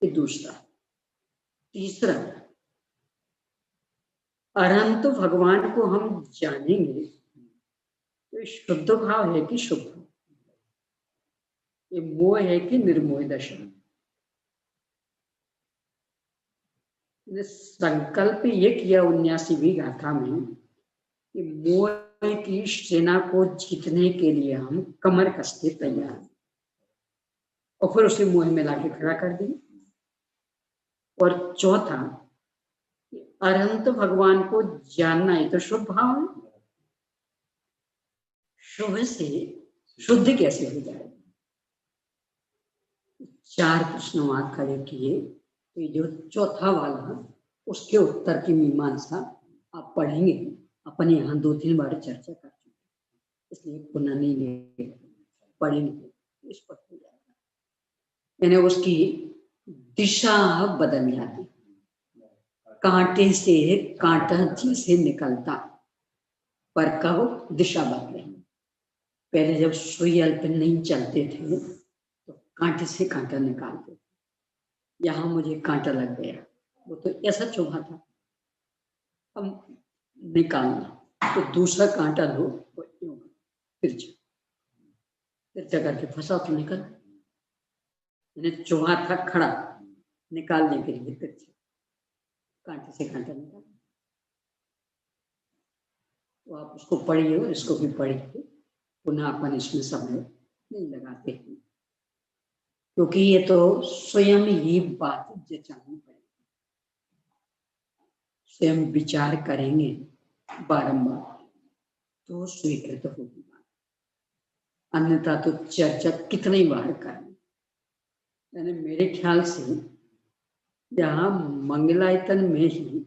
ये दूसरा। तीसरा, अरहंत भगवान को हम जानेंगे तो शुद्ध भाव है कि शुभ, ये मोह है कि निर्मोह दशा। संकल्प ये किया 79वीं गाथा में कि मोह की सेना को जीतने के लिए हम कमर कसते तैयार हैं, और फिर उसे मोह में लाके खड़ा कर देंगे। और चौथा, अरहंत भगवान को जानना ही तो शुभ भाव है, शुभ से शुद्ध कैसे हो जाए? 4 प्रश्न वहां खड़े किए। तो जो चौथा वाला, उसके उत्तर की मीमांसा आप पढ़ेंगे, अपन यहाँ 2-3 बार चर्चा कर चुके, इसलिए पुनः नहीं ले पढ़ेंगे, स्पष्ट हो जाएगा। यानी उसकी दिशा बदल जाती, कांटे से कांटा जैसे निकलता, पर कब दिशा बदले। पहले जब सुई अल्प नहीं चलते थे तो कांटे से कांटा निकालते थे, यहाँ मुझे कांटा लग गया, वो तो ऐसा चुभा था, अब निकालना तो दूसरा कांटा लो, तिरछा करके फंसा तो निकल, चुभा था खड़ा, निकालने के लिए तिरछा, कांटे से कांटा निकाल। तो आप उसको पढ़िए और इसको भी पढ़िए, पुनः अपन इसमें समय नहीं लगाते हैं, क्योंकि ये तो स्वयं ही बात जचानी पड़ेगी, स्वयं विचार करेंगे बारंबार तो स्वीकृत होगी बात, अन्यथा तो चर्चा कितनी बार करें। यानी मेरे ख्याल से यहाँ मंगलायतन में ही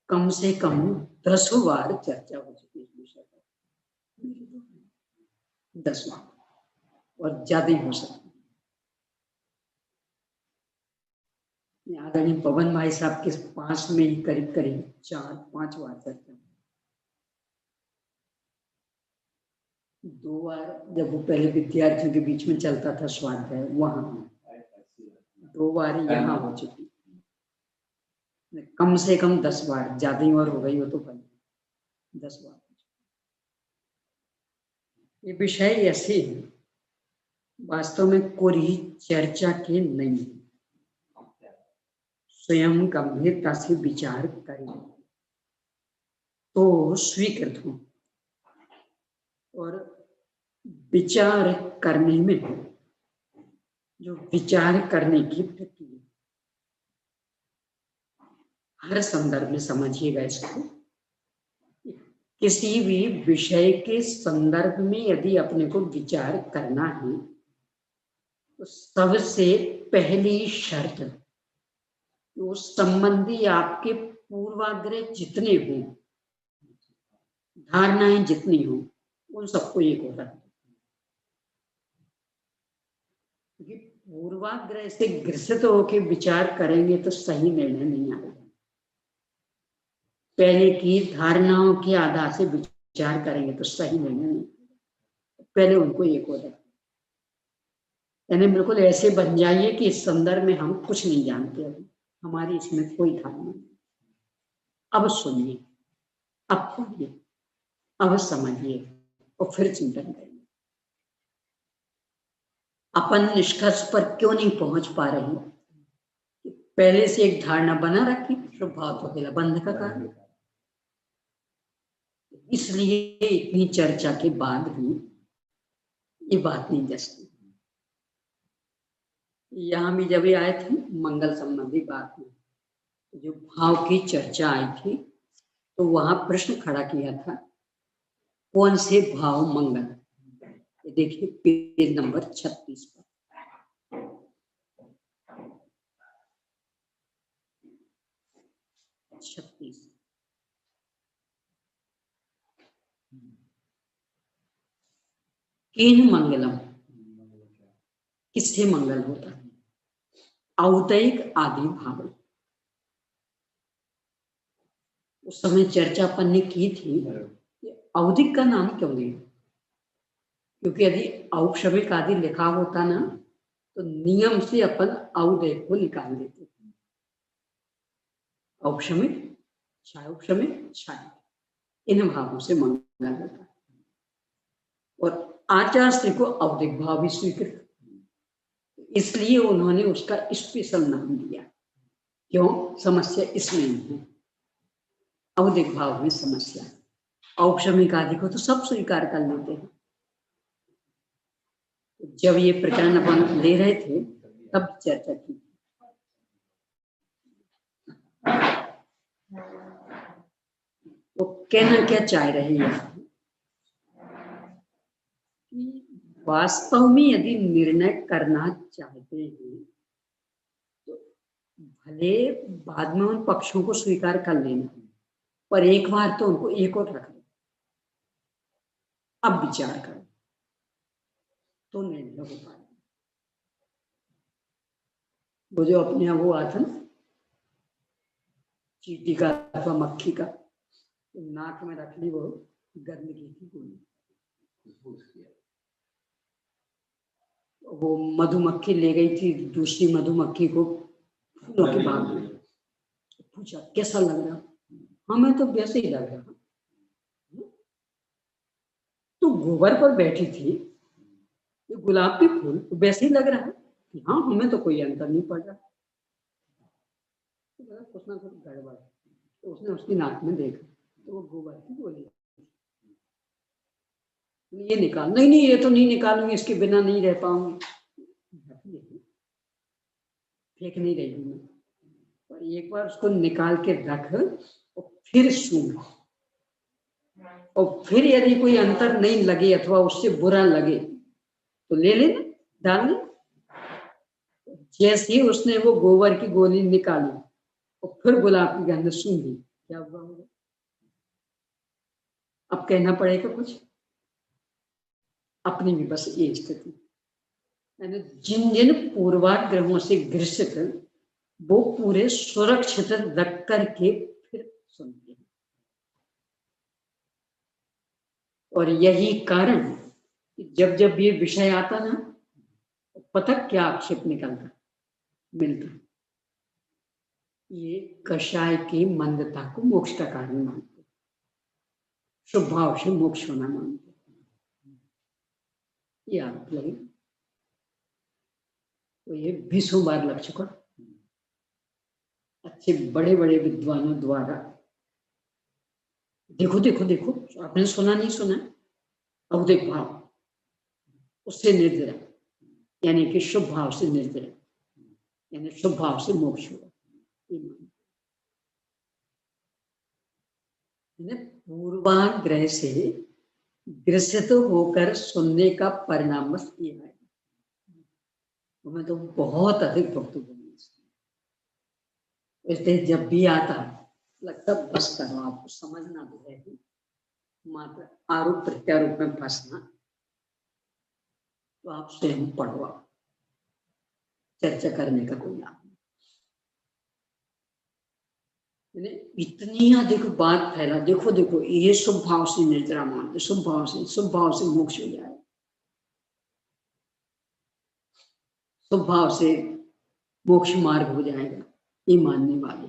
कम से कम 10 बार चर्चा हो चुकी है इस विषय पर, 10 बार और ज्यादा ही हो सकती है। आदरणीय पवन भाई साहब के पास में ही करीब करीब 4-5 बार चर्चा, 2 बार जब वो पहले विद्यार्थियों के बीच में चलता था स्वाध्याय, वहां 2 बार यहाँ हो चुकी, कम से कम 10 बार, ज्यादा ही और हो गई हो तो 10 बार। ये विषय ऐसे है, वास्तव में कोई चर्चा के नहीं, स्वयं गंभीरता से विचार करें तो स्वीकृत हो। और विचार करने में जो विचार करने की प्रक्रिया, हर संदर्भ में समझिएगा इसको। किसी भी विषय के संदर्भ में यदि अपने को विचार करना है तो सबसे पहली शर्त, वो संबंधी आपके पूर्वाग्रह जितने हों, धारणाएं जितनी हों, उन सबको एक हो रहा है। क्योंकि पूर्वाग्रह से ग्रसित होकर विचार करेंगे तो सही निर्णय नहीं आएगा। पहले की धारणाओं के आधार से विचार करेंगे तो सही निर्णय नहीं, पहले उनको एक हो जाए। यानी बिल्कुल ऐसे बन जाइए कि इस संदर्भ में हम कुछ नहीं जानते, अभी हमारी इसमें कोई धारणा नहीं। अब सुनिए, अब पढ़िए, अब समझिए और फिर चिंतन करिए। अपन निष्कर्ष पर क्यों नहीं पहुंच पा रहे? पहले से एक धारणा बना रखी, शुभ भाव तो अकेला बंध का कारण। इसलिए इतनी चर्चा के बाद भी ये बात नहीं जचती। यहाँ भी जब आए थे मंगल संबंधी बात में, जो भाव की चर्चा आई थी, तो वहां प्रश्न खड़ा किया था, कौन से भाव मंगल? ये देखिए पेज नंबर 36 पर। किन मंगलम, किससे मंगल होता है? औदैहिक आदि भाव। उस समय चर्चा अपन ने की थी, औदिक का नाम क्यों दिया? क्योंकि यदि औक्षमिक आदि लिखा होता ना, तो नियम से अपन औदैहिक को निकाल देते। औक्षमिक, क्षायोक्षमिक, क्षाय, इन भावों से मंगल होता है। और आचार्य को औदिक भाव भी स्वीकृत, इसलिए उन्होंने उसका स्पेशल नाम दिया। क्यों? समस्या इसमें नहीं है, औदिक भाव में समस्या। औक्षमिक आदि को तो सब स्वीकार कर लेते हैं। जब ये प्रकरण अपन ले रहे थे तब चर्चा की। तो कहना क्या चाह रहे हैं कि वास्तव में यदि निर्णय करना चाहते हैं तो भले बाद में उन पक्षों को स्वीकार कर लेना, पर एक बार तो उनको एक और रख लो, अब विचार करो तो निर्णय हो पाएगा। वो जो अपने यहाँ वो आता ना, चींटी का अथवा मक्खी का, नाक में रख ली, वो गंदगी की गोली। वो मधुमक्खी ले गई थी दूसरी मधुमक्खी को फूलों के बाग में, पूछा कैसा लग रहा? हमें तो वैसे ही लग रहा। तो गोबर पर बैठी थी, ये गुलाब के फूल तो वैसे ही लग रहा है कि हाँ, हमें तो कोई अंतर नहीं पड़ रहा। तो कुछ ना कुछ गड़बड़। तो उसने उसकी नाक में देखा तो वो गोबर की गोली, ये निकाल, नहीं नहीं ये तो नहीं निकालूंगी, इसके बिना नहीं रह पाऊंगी, फेंक नहीं रही हूँ। और एक बार उसको निकाल के रख और फिर सूंघ, और फिर यदि कोई अंतर नहीं लगे अथवा उससे बुरा लगे तो ले लेना, डाल ले। जैसे ही उसने वो गोबर की गोली निकाली और फिर गुलाब की गंध सूंघी, क्या हुआ होगा? अब कहना पड़ेगा कुछ, अपनी भी बस ये स्थिति। यानी जिन जिन पूर्वाग्रहों से ग्रसित, वो पूरे सुरक्षित रख करके फिर सुनते हैं। और यही कारण जब जब ये विषय आता ना, पता क्या आक्षेप निकलता मिलता, ये कषाय की मंदता को मोक्ष का कारण मानते, शुभ भाव से मोक्ष होना मानते। ये आप लगे तो ये 20 बार लग चुका, अच्छे बड़े बड़े विद्वानों द्वारा। देखो देखो देखो, आपने सुना नहीं सुना? औदिक भाव उससे निर्जरा, यानी कि शुभ भाव से निर्जरा, यानी शुभ भाव से मोक्ष हुआ। पूर्वाग्रह से ग्रसित होकर सुनने का परिणाम बस ये है। मैं तो बहुत अधिक भक्त हूँ, इसलिए जब भी आता लगता बस करो, आपको समझना तो है कि मात्र आरोप प्रत्यारोप में फंसना, तो आप स्वयं पढ़ो, चर्चा करने का कोई लाभ नहीं। इतनी अधिक बात फैला, देखो देखो ये शुभ भाव से निर्जरा मान, शुभ भाव से मोक्ष हो जाए, शुभ भाव से मोक्ष मार्ग हो जाएगा, ये मानने वाले,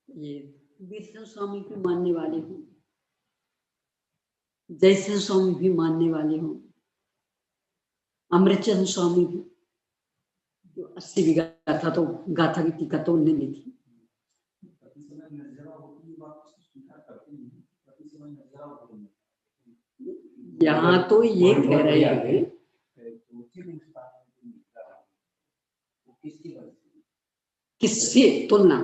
ये वीरचंद स्वामी भी मानने वाले हों, जयचंद स्वामी भी मानने वाले हों, अमृतचंद स्वामी भी, जो 80 भी गाथा तो गाथा की टीका तो उन्होंने लिखी। यहाँ तो ये कह रहे हैं किससे तुलना,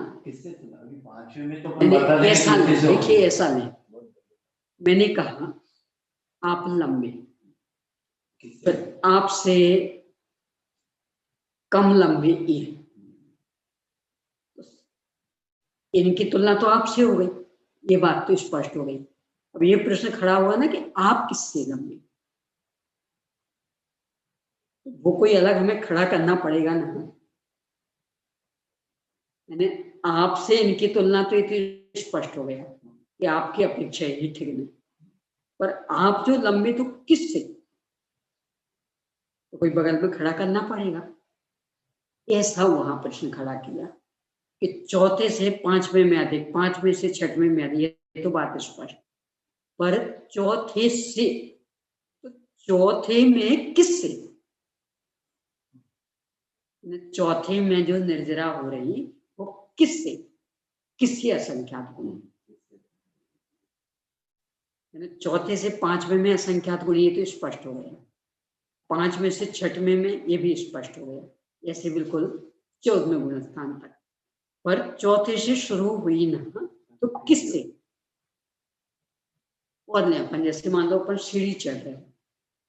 ऐसा नहीं, देखिए ऐसा नहीं, मैंने कहा आप लंबे, फिर आपसे कम लंबे ये, इनकी तुलना तो आपसे हो गई, ये बात तो स्पष्ट हो गई। अब ये प्रश्न खड़ा हुआ ना कि आप किससे लंबे, वो कोई अलग हमें खड़ा करना पड़ेगा ना, यानी आपसे इनकी तुलना तो इतनी स्पष्ट हो गया कि आपकी अपेक्षा ही ठीक नहीं, पर आप जो लंबे तो किससे, तो कोई बगल में खड़ा करना पड़ेगा। ऐसा वहां प्रश्न खड़ा किया कि चौथे से पांचवें में अधिक, पांचवें से छठवें में अधिक, ये तो बात स्पष्ट, पर चौथे से, तो चौथे में किससे, चौथे में जो निर्जरा हो रही वो किससे, किसकी असंख्यात गुण, चौथे से पांचवें में असंख्यात गुण, ये तो स्पष्ट हो गया, पांचवें से छठवें में ये भी स्पष्ट हो गया, ऐसे बिल्कुल 14वें गुण स्थान तक, पर चौथे से शुरू हुई ना, तो किससे, और नहीं, अपन जैसे मान लो अपन सीढ़ी चढ़ रहे हैं,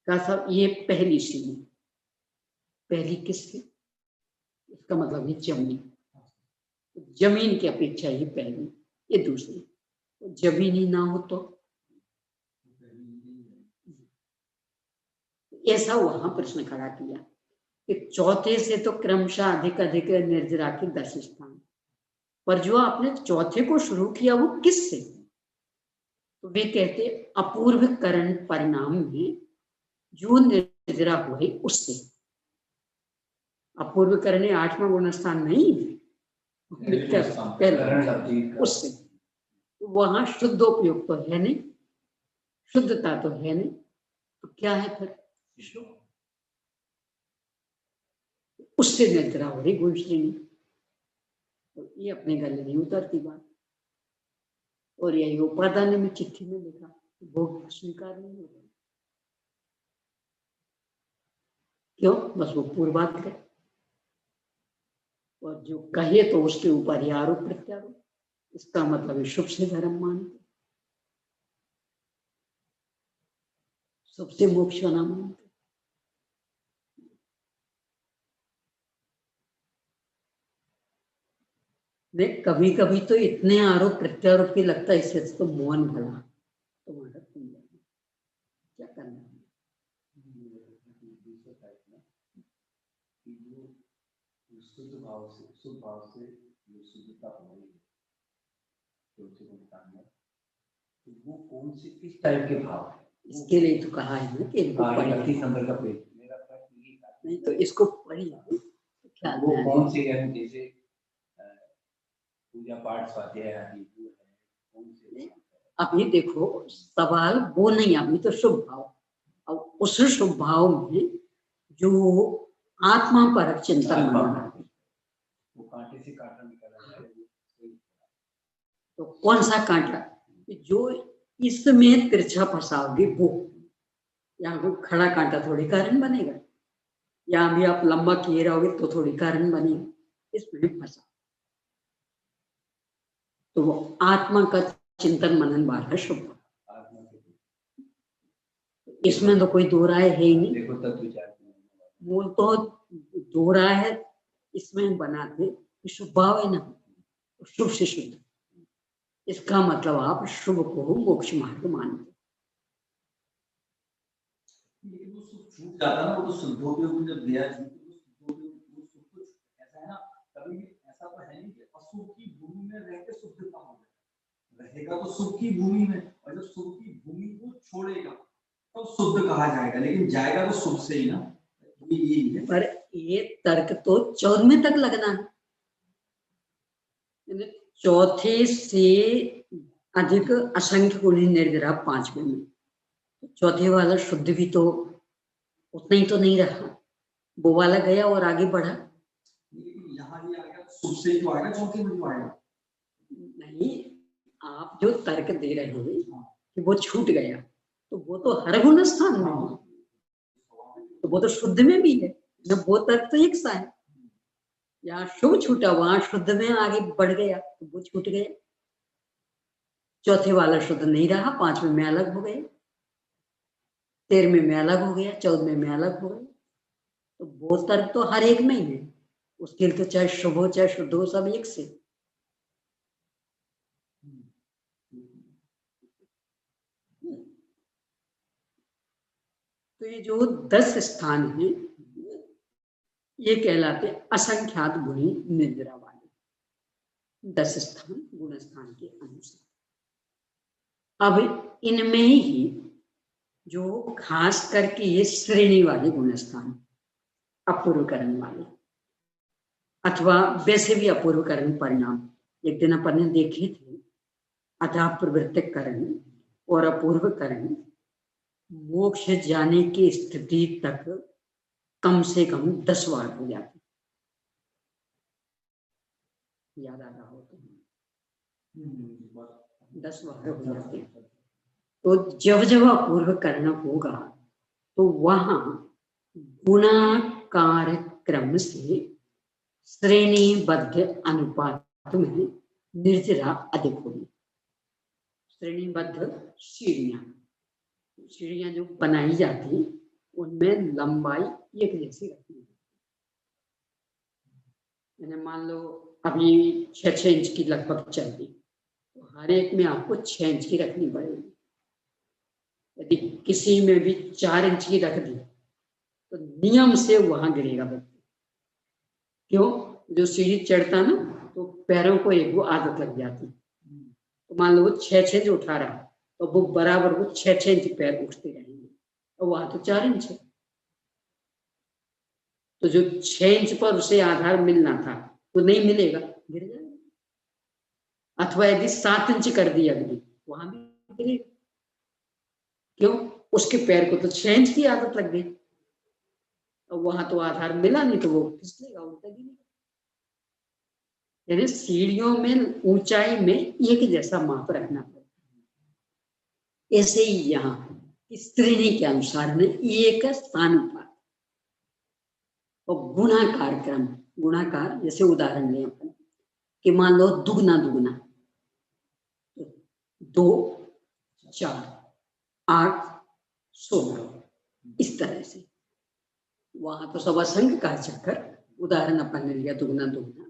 कहा साहब ये पहली सीढ़ी, पहली किसकी, इसका मतलब ये जमीन, जमीन की अपेक्षा ही पहली, ये दूसरी, तो जमीन ही ना हो तो ऐसा वहां प्रश्न खड़ा किया कि चौथे से तो क्रमशः अधिक अधिक निर्जरा के 10 स्थान, पर जो आपने चौथे को शुरू किया वो किससे, तो वे कहते अपूर्व करण परिणाम में जो निर्जरा हुए उससे, अपूर्व करण 8वां गुण स्थान नहीं, उससे, तो वहां शुद्धोपयोग तो है नहीं, शुद्धता तो है नहीं, तो क्या है फिर, उससे निर्जरा हो रही गुण श्रेणी, तो ये अपने गले नहीं उतरती बात, और यही उपादान में चिट्ठी में लिखा, भोग स्वीकार नहीं होगा, क्यों, बस वो पूर्वाग्रह, और जो कहे तो उसके ऊपर ही आरोप प्रत्यारोप, इसका मतलब शुभ से धर्म मानते, शुभ से मोक्ष होना मानते। कभी कभी तो इतने आरोप प्रत्यारोप की लगता है, इससे तो मौन भला, तुम्हारा क्या करना है, शुद्ध भाव से, शुद्ध भाव से जो शुद्धता हो रही है, तो वो कौन से किस टाइप के भाव है, इसके लिए तो कहा है ना कि इनको पढ़िए, 31 नंबर का पेज, मेरा प्रश्न ये था, नहीं तो इसको पढ़िए, क्या वो कौन से, जैसे पूजा पाठ स्वाध्याय आदि वो है, कौन से, अभी देखो सवाल वो नहीं, अभी तो शुभ भाव, अब उस शुभ भाव में जो आत्मा पर चिंतन माना, वो कांटे से कांटा निकाला है, तो कौन सा कांटा, जो इसमें तिरछा फंसाओगे वो, यहाँ कोई खड़ा कांटा थोड़ी कारण बनेगा, यहाँ भी आप लंबा किए रहोगे तो थोड़ी कारण बनेगा, इसमें फंसा। तो वो आत्मा का चिंतन मनन बारह शुभ, इसमें तो कोई दो राय है ही नहीं। देखो तब विचार मूल तो दो राय है, इसमें बनाते शुभ भाव है ना, शुभ से शुद्ध, इसका मतलब आप शुभ को मोक्ष मार्ग मानते। लेकिन वो सुख छूट जाता ना, वो तो शुद्धोपयोग जब दिया जी, तो शुद्ध ऐसा है ना, कभी भी ऐसा तो है नहीं कि अशुभ की भूमि में रह के शुद्ध काम हो जाए, रहेगा तो सुख की भूमि में, और जब सुख की भूमि को छोड़ेगा तो शुद्ध कहा जाएगा, लेकिन जाएगा तो शुभ से ही ना, यही है। पर ये तर्क तो 14वें तक लगना है, चौथे से अधिक असंख्य गुणी निर्जरा 5वें में, चौथे वाला शुद्ध भी तो उतना ही तो नहीं रहा, वो वाला गया और आगे बढ़ा। यहाँ भी आएगा शुभ से ही तो आएगा, चौथे में जो आएगा नहीं, आप जो तर्क दे रहे हैं कि वो छूट गया, तो वो तो हर गुण स्थान में है, तो वो तो शुद्ध में भी है, जब वो तर्क तो एक सा है, यहाँ शुभ छूटा वहां शुद्ध में आगे बढ़ गया, तो वो छूट गया, चौथे वाला शुद्ध नहीं रहा, 5वें में अलग हो गए, 13वें में अलग हो गया, 14वें में अलग हो गए, तो वो तर्क तो हर एक में ही है, उसके लिए तो चाहे शुभ हो चाहे शुद्ध हो सब एक से। तो ये जो 10 स्थान है ये कहलाते असंख्यात गुणी निर्जरा वाले 10 स्थान गुण स्थान के अनुसार। अब इनमें ही जो खास करके ये श्रेणी वाले गुण स्थान, अपूर्वकरण वाले, अथवा वैसे भी अपूर्वकरण परिणाम, एक दिन अपन ने देखे थे, अतः प्रवृत्तिकरण और अपूर्वकरण मोक्ष जाने की स्थिति तक कम से कम 10 बार हो जाती, याद आ रहा हो तो 10 बार हो जाते। तो जब जब अपूर्व करना होगा तो वहां गुणाकार क्रम से श्रेणीबद्ध अनुपात में निर्जरा अधिक होगी। श्रेणीबद्ध सीढ़ियां जो बनाई जाती उनमें लंबाई एक जैसी रखनी है, मान लो अभी 6 इंच की लगभग चल रही, तो हर एक में आपको 6 इंच की रखनी पड़ेगी। यदि किसी में भी 4 इंच की रख दी तो नियम से वहां गिरेगा व्यक्ति। क्यों? जो सीढ़ी चढ़ता ना तो पैरों को एक वो आदत लग जाती, तो मान लो वो 6 इंच उठा रहा तो वो बराबर वो 6 इंच पैर उठते रहेंगे, और वहां तो 4 इंच है, तो जो 6 इंच पर उसे आधार मिलना था वो नहीं मिलेगा, गिर जाएगा। अथवा यदि 7 इंच कर दिया अगली, वहां भी गिरेगा। क्यों? उसके पैर को तो 6 इंच की आदत लग गई, और वहां तो आधार मिला नहीं, तो वो फिसलेगा, उल्टा गिरेगा। यानी सीढ़ियों में ऊंचाई में एक जैसा माप रखना पड़ता है। ऐसे ही यहाँ श्रेणी के अनुसार में एक स्थान पर और गुणाकार क्रम, गुणाकार जैसे उदाहरण लें अपन कि मान लो दुगना दुगना 2 4 8 16, इस तरह से वहां तो सब असंख्य का चक्कर, उदाहरण अपन ने लिया दुगना दुगना,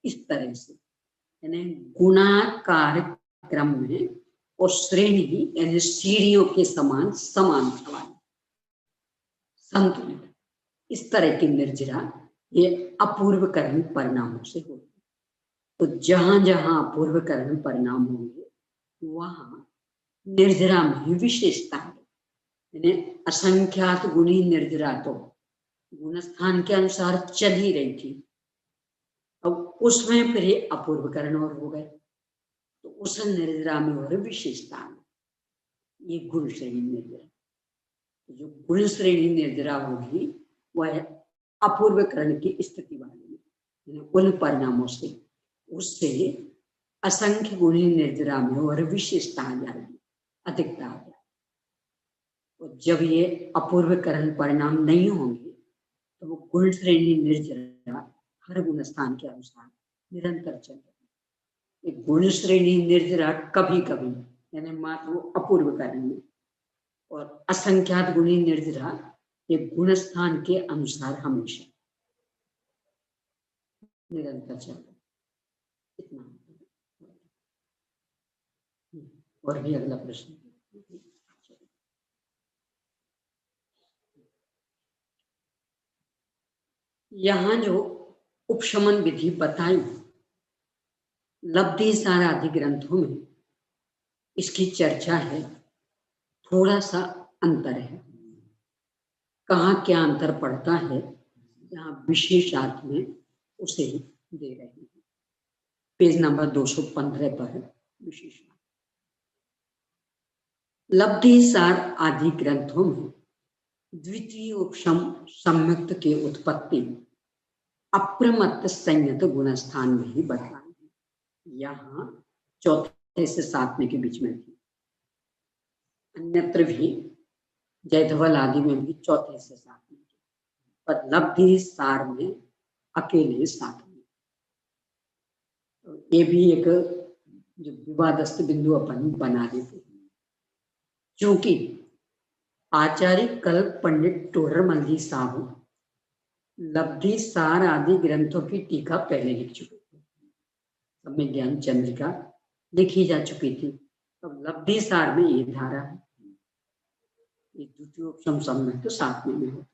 इस तरह से यानी गुणाकार क्रम में और श्रेणी यानी सीढ़ियों के समान समानता वाली संतुलित, इस तरह की निर्जरा ये अपूर्वकरण परिणामों से होती। तो जहां जहां अपूर्वकरण परिणाम होंगे वहां निर्जरा में विशेषता है, यानी असंख्यात गुणी निर्जरा तो गुण स्थान के अनुसार चल ही रही थी, अब उसमें फिर ये अपूर्वकरण और हो गए, तो उस निर्जरा में और विशेषता है ये गुण श्रेणी निर्जरा। जो गुण श्रेणी निर्जरा होगी वह अपूर्वकरण की स्थिति वाली उन परिणामों से उससे असंख्य गुणी निर्जरा में और विशेषता आ जाएगी, अधिकता आ जाएगी। और जब ये अपूर्वकरण परिणाम नहीं होंगे तो वो गुण श्रेणी निर्जरा हर गुण स्थान के अनुसार निरंतर चलेगी। एक गुण श्रेणी निर्जरा कभी कभी यानी मात्र वो अपूर्वकरण में, और असंख्यात गुणी निर्जरा एक गुण स्थान के अनुसार हमेशा निरंतर चलता। इतना। और भी अगला प्रश्न। यहाँ जो उपशमन विधि बताई लब्धि सार आदि ग्रंथों में इसकी चर्चा है, थोड़ा सा अंतर है। कहाँ क्या अंतर पड़ता है यहाँ विशेषार्थ में उसे दे रहे हैं। पेज नंबर 215 पर विशेषार्थ। लब्धि सार आदि ग्रंथों में द्वितीय उपशम संयुक्त की उत्पत्ति अप्रमत्त संयत गुण स्थान में ही बताई है। यहाँ चौथे से सातवें के बीच में थी, अन्यत्र भी जयधवल आदि में भी चौथे से सातवें, पर लब्धि सार में अकेले सातवें। तो ये भी एक जो विवादस्थ बिंदु अपन बना देते हैं, क्योंकि आचार्य कल्प पंडित टोडरमल जी साहब लब्धि सार आदि ग्रंथों की टीका पहले लिख चुके थे। समय ज्ञान चंद्रिका लिखी जा चुकी थी। अब लब्धि सार में ये धारा है, ये द्वितीय उपशम संयुक्त तो सातवें में होता।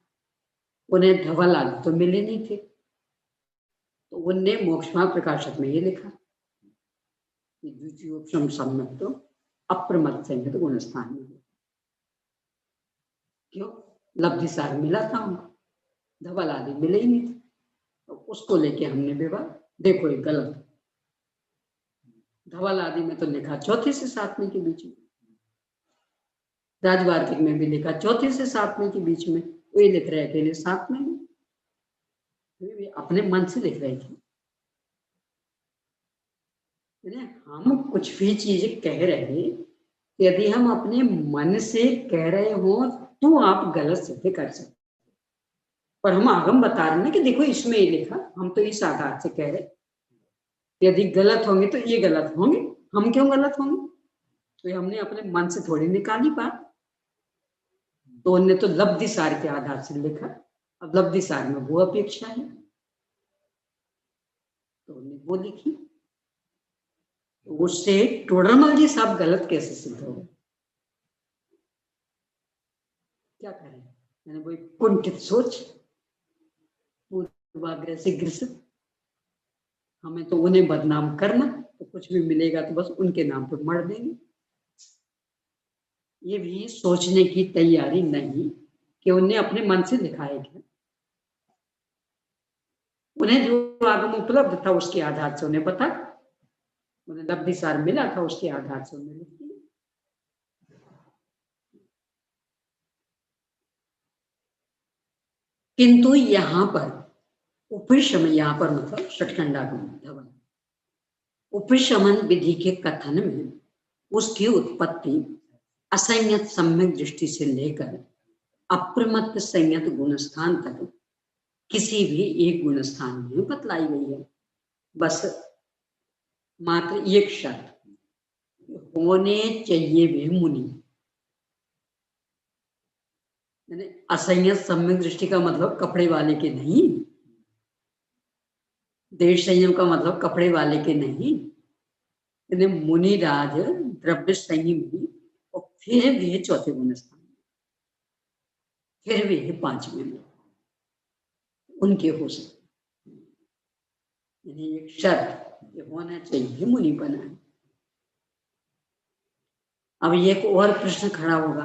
उन्हें धवल आदि तो मिले नहीं थे, तो उनने मोक्षमार्ग प्रकाशक में ये लिखा कि द्वितीय उपशम संयुक्त तो अप्रमत्त संयुक्त गुण स्थान में होता। क्यों? लब्धि सार मिला था उनको, धवल आदि मिले ही नहीं थे, तो उसको लेके हमने विवाद। देखो ये गलत, धवल आदि में तो लिखा चौथे से सातवें के बीच में, राजवार्तिक में भी लिखा चौथे से सातवें के बीच में, वो ये लिख रहे अकेले सातवें में। वे अपने मन से लिख रहे थे। हम कुछ भी चीज कह रहे, यदि हम अपने मन से कह रहे हो तो आप गलत सिद्ध कर सकते, पर हम आगम बता रहे हैं कि देखो इसमें ये लिखा, हम तो इस आधार से कह रहे। यदि गलत होंगे तो ये गलत होंगे, हम क्यों गलत होंगे? तो ये हमने अपने मन से थोड़ी निकाली बात। तो उन्होंने तो लब्धि सार के आधार से लिखा। अब लब्धि सार में वो अपेक्षा है तो उन्होंने वो लिखी। तो उससे टोडरमल जी साहब गलत कैसे सिद्ध हो गए? क्या करें? मैंने वही कुंठित सोच, पूर्वाग्रह से ग्रसित। हमें तो उन्हें बदनाम करना, तो कुछ भी मिलेगा तो बस उनके नाम पर मर देंगे। ये भी सोचने की तैयारी नहीं कि उन्हें अपने मन से लिखा है क्या। उन्हें जो आगम उपलब्ध था उसके आधार से उन्हें पता, उन्हें लब्धि सार मिला था उसके आधार से उन्हें लिख दिया। किंतु यहाँ पर उपशमन, यहाँ पर मतलब षटखंडागम धवल, उपशमन विधि के कथन में उसकी उत्पत्ति असंयत सम्यक दृष्टि से लेकर अप्रमत्त संयत गुणस्थान तक किसी भी एक गुणस्थान में बतलाई गई है। बस मात्र एक शर्त, होने चाहिए वे मुनि। असंयत सम्यक दृष्टि का मतलब कपड़े वाले के नहीं, देश संयम का मतलब कपड़े वाले के नहीं, मुनि राज द्रव्य संयमी, और फिर भी चौथे गुणस्थान में, फिर भी पांचवें में उनके हो सकते। एक शर्त होना चाहिए मुनि बना है। अब एक और प्रश्न खड़ा होगा,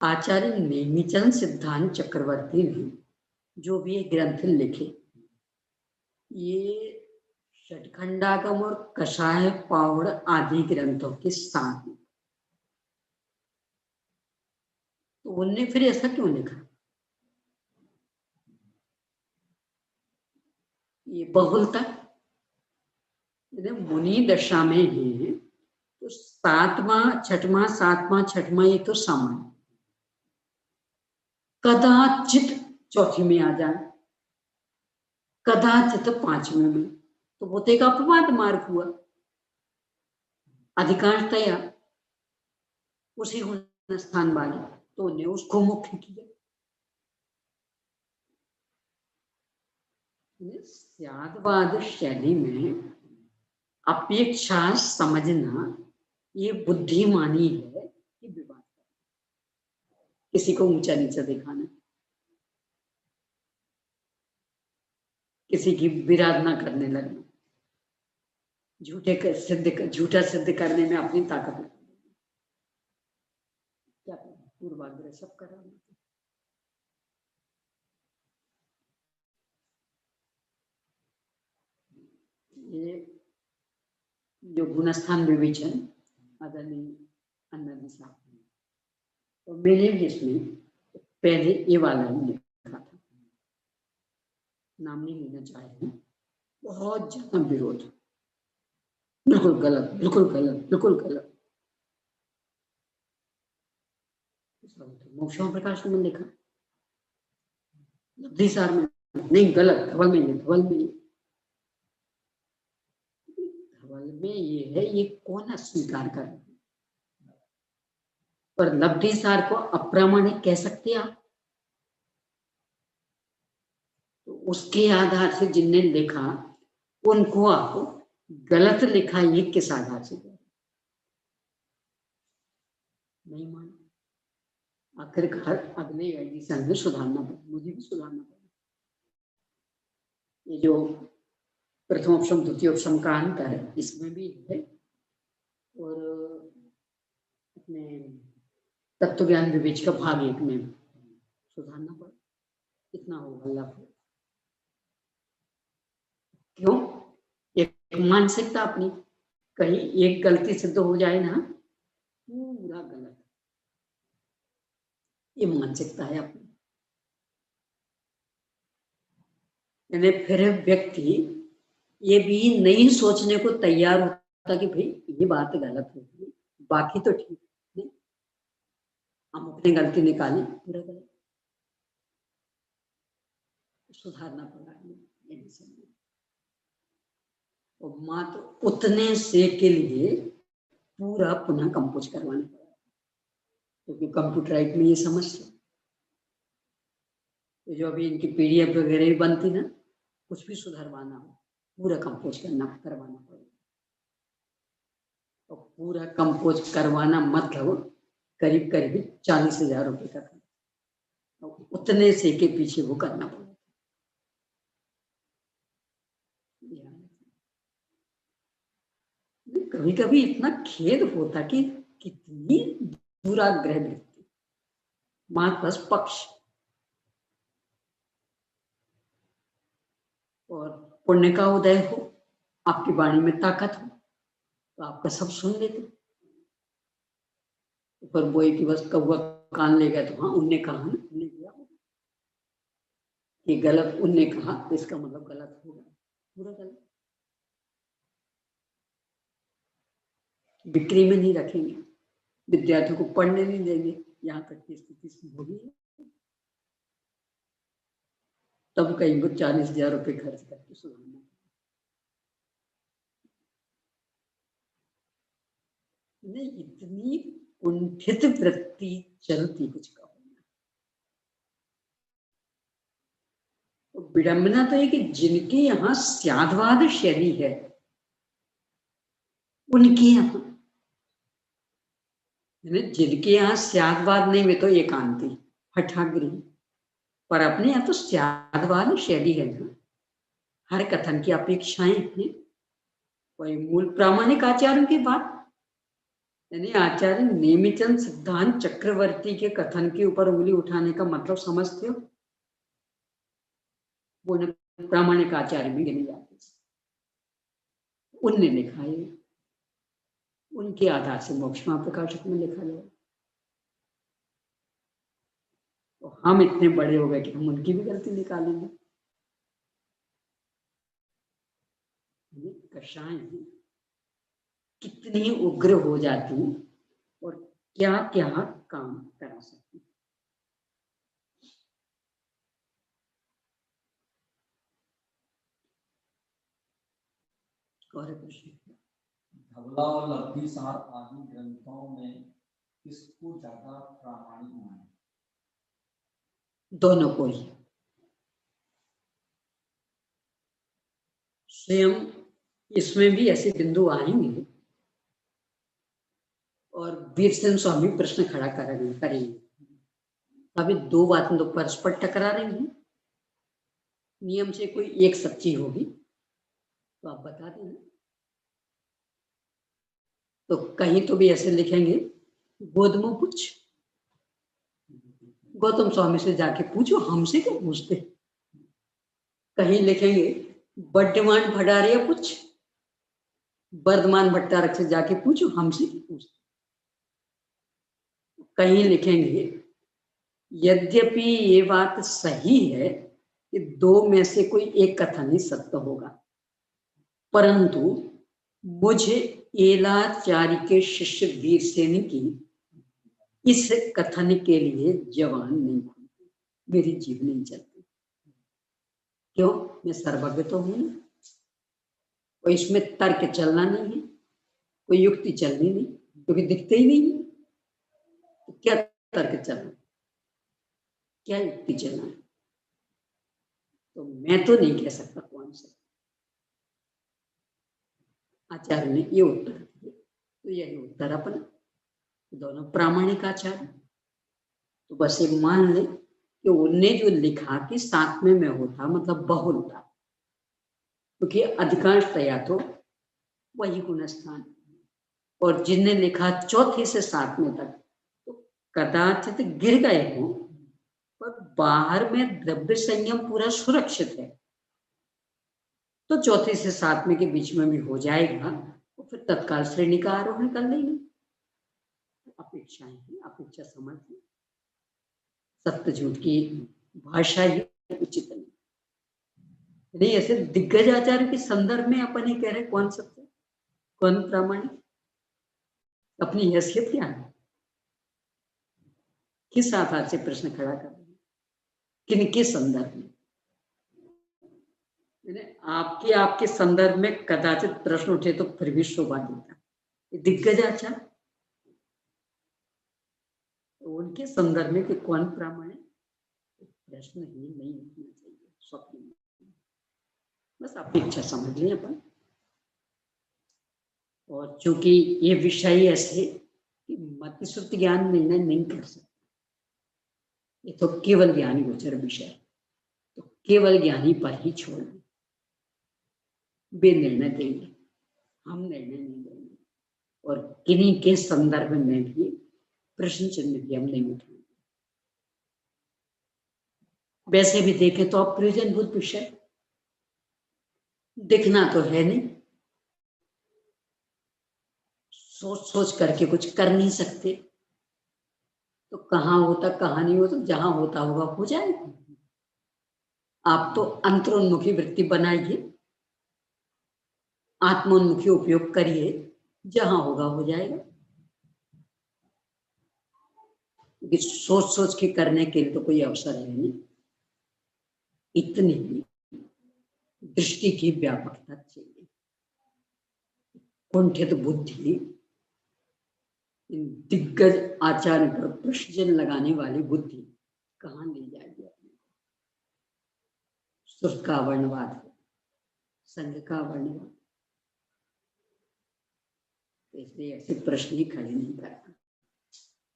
आचार्य नेमिचंद सिद्धांत चक्रवर्ती ने जो भी ग्रंथ लिखे, ये षटखंडागम और कषाय पावड़ आदि ग्रंथों के साथ, तो उनने फिर ऐसा क्यों लिखा? ये बहुलता मुनि दशा में ही तो सातवां छठवां सातवां छठवां ये तो सामान्य, कदाचित चौथी में आ जाए, कदाचित पांचवें में, तो वो तो एक अपवाद मार्ग हुआ। अधिकांशतया उसी गुण स्थान वाले तो ने उसको मुख्य किया। स्यादवाद शैली में अपेक्षा समझना ये बुद्धिमानी है कि विवाद, किसी को ऊंचा नीचा दिखाना, किसी की विराधना करने लगना, झूठा सिद्ध करने में अपनी ताकत लगना, क्या पूर्वाग्रह सब कराना। ये जो गुणस्थान विवेचन आदरणीय अन्ना साहब, और मैंने भी इसमें पहले ये वाला ही लिखा था, नाम नहीं लेना चाह रही, बहुत ज्यादा विरोध, बिल्कुल गलत, बिल्कुल गलत, बिल्कुल गलत। मोक्षों प्रकाश में लिखा, लब्धि सार में नहीं, गलत, धवल में, धवल में, धवल में ये है, ये कौन अस्वीकार कर, पर लब्धि सार को अप्रामाणिक कह सकते आप? तो उसके आधार से जिनने लिखा उनको आप गलत लिखा, ये किस आधार से नहीं माना? आखिरकार अगले एडिशन में सुधारना पड़ा, मुझे भी सुधारना पड़ा। ये जो प्रथमोपशम द्वितीयोपशम का अंतर है इसमें भी है, और अपने तत्व ज्ञान विवेच का भाग 1 में सुधारना पड़ा। इतना होगा लाभ। क्यों? एक मानसिकता अपनी, कहीं एक गलती सिद्ध हो जाए ना, पूरा गलत, ये मानसिकता है अपनी। यानी फिर व्यक्ति ये भी नहीं सोचने को तैयार होता कि भाई ये बात गलत होगी, बाकी तो ठीक है, हम अपनी गलती निकालें, पूरा गलत, सुधारना पड़ा। और मात्र उतने से के लिए पूरा पुनः कंपोज करवाना पड़ा, क्योंकि कंप्यूटराइज में ये समस्या, तो जो अभी इनकी पीडीएफ वगैरह भी बनती ना, कुछ भी सुधारवाना हो पूरा कंपोज करवाना पड़ेगा। और पूरा कंपोज करवाना मतलब करीब करीब 40,000 रुपये का था, उतने से के पीछे वो करना पड़ेगा। कभी कभी इतना खेद होता कि कितनी दुराग्रह व्यक्ति, मात बस पक्ष, और पुण्य का उदय हो, आपकी वाणी में ताकत हो, तो आपका सब सुन लेते। पर वो कि बस कौवा कान ले गया, तो हाँ उनने कहा ना, उनने किया, ये गलत उनने कहा तो इसका मतलब गलत होगा, पूरा गलत। बिक्री में नहीं रखेंगे, विद्यार्थियों को पढ़ने नहीं देंगे, यहाँ तक की स्थिति होगी। तब कहीं को 40,000 रुपये खर्च करके सुधारना। नहीं, इतनी कुंठित वृत्ति चलती कुछ का होना। तो विडंबना तो है कि जिनके यहाँ स्यादवाद शैली है, उनके यहाँ, जिनके यहाँ स्यादवाद नहीं, वे तो एकांती हठाग्रही, पर अपने यहाँ तो स्यादवाद शैली है ना, हर कथन की अपेक्षाएं हैं। वही मूल प्रामाणिक आचार्यों की बात, यानी आचार्य नेमिचंद सिद्धांत चक्रवर्ती के कथन के ऊपर उंगली उठाने का मतलब समझते हो? वो प्रामाणिक आचार्य में गिने जाते, उनने लिखा है, उनके आधार से मोक्ष महाप्रकाशक में लिखा गया। तो हम इतने बड़े हो गए कि हम उनकी भी गलती निकालेंगे? कषाय कितनी उग्र हो जाती और क्या क्या काम करा सकती। और प्रश्न, धवला और लब्धि सार आदि ग्रंथों में किसको ज्यादा प्रामाणिक माने? दोनों को ही। स्वयं इसमें भी ऐसे बिंदु आएंगे और वीरसेन स्वामी प्रश्न खड़ा करेंगे। अभी दो बातें तो परस्पर टकरा रही हैं, नियम से कोई एक सच्ची होगी तो आप बता देना। तो कहीं तो भी ऐसे लिखेंगे गोदमो पूछ, गौतम स्वामी से जाके पूछो, हमसे क्या पूछते। कहीं लिखेंगे वर्धमान भंडारिया पूछ, वर्धमान भट्टारक से जाके पूछो, हमसे क्या पूछते। कहीं लिखेंगे यद्यपि ये बात सही है कि दो में से कोई एक कथन ही सत्य होगा, परंतु मुझे एलाचार्य के शिष्य वीरसेन की इस कथन के लिए जवान नहीं खुलती, मेरी जीभ नहीं चलती। क्यों? मैं सर्वज्ञ तो हूं ना, और इसमें तर्क चलना नहीं है, कोई युक्ति चलनी नहीं, क्योंकि दिखते ही नहीं है। तो क्या तर्क चलना, क्या युक्ति चलना है? तो मैं तो नहीं कह सकता कौन सा। आचार्य ने ये उत्तर दिया, तो यही उत्तर अपना, दोनों प्रामाणिक आचार्य। तो बस ये मान ले कि उनने जो लिखा कि सातवें में होता मतलब बहुलता, क्योंकि अधिकांशतया तो वही गुणस्थान, और जिनने लिखा चौथे से सातवें तक तो कदाचित गिर गए हों, पर बाहर में द्रव्य संयम पूरा सुरक्षित है, तो चौथे से सातवें के बीच में भी हो जाएगा, तो फिर तत्काल श्रेणी का आरोहण कर लेंगे। अपेक्षाएं हैं, अपेक्षा समझ है, सत्य झूठ की भाषा ही उचित नहीं। ऐसे दिग्गज आचार्य के संदर्भ में अपन ही कह रहे कौन सत्य कौन प्रामाणिक, अपनी हैसियत क्या है, किस आधार से प्रश्न खड़ा कर रहे हैं, किनके संदर्भ में। आपके आपके संदर्भ में कदाचित प्रश्न उठे तो फिर भी शोभा देता, दिग्गज आचार्य तो उनके संदर्भ में कि कौन प्रामाणिक, प्रश्न ही नहीं उठना चाहिए स्वप्न में। बस अपेक्षा समझ लें अपन। और चूंकि ये विषय ऐसे कि मतिश्रुति ज्ञान निर्णय नहीं कर सकते, ये तो केवल ज्ञानी गोचर विषय, तो केवल ज्ञानी पर ही छोड़ दें, वे निर्णय देंगे, हम निर्णय नहीं देंगे। और किन्हीं के संदर्भ में भी प्रश्न चिन्ह भी हम नहीं उठाएंगे। वैसे भी देखें तो अप्रयोजनभूत विषय, दिखना तो है नहीं, सोच सोच करके कुछ कर नहीं सकते, तो कहाँ होता कहाँ नहीं होता, जहां होता होगा हो जाएगा। आप तो अंतरोन्मुखी वृत्ति बनाइए, आत्मोन्मुखी उपयोग करिए, जहां होगा हो जाएगा। क्योंकि सोच सोच के करने के लिए तो कोई अवसर है नहीं। इतनी ही दृष्टि की व्यापकता चाहिए। कुंठित बुद्धि इन दिग्गज आचार्य पर प्रश्न लगाने वाली बुद्धि कहाँ ले जाएगी अपने को। सुख का वर्णवाद है, संघ का वर्णवाद, इसलिए ऐसे प्रश्न ही खड़े नहीं करना,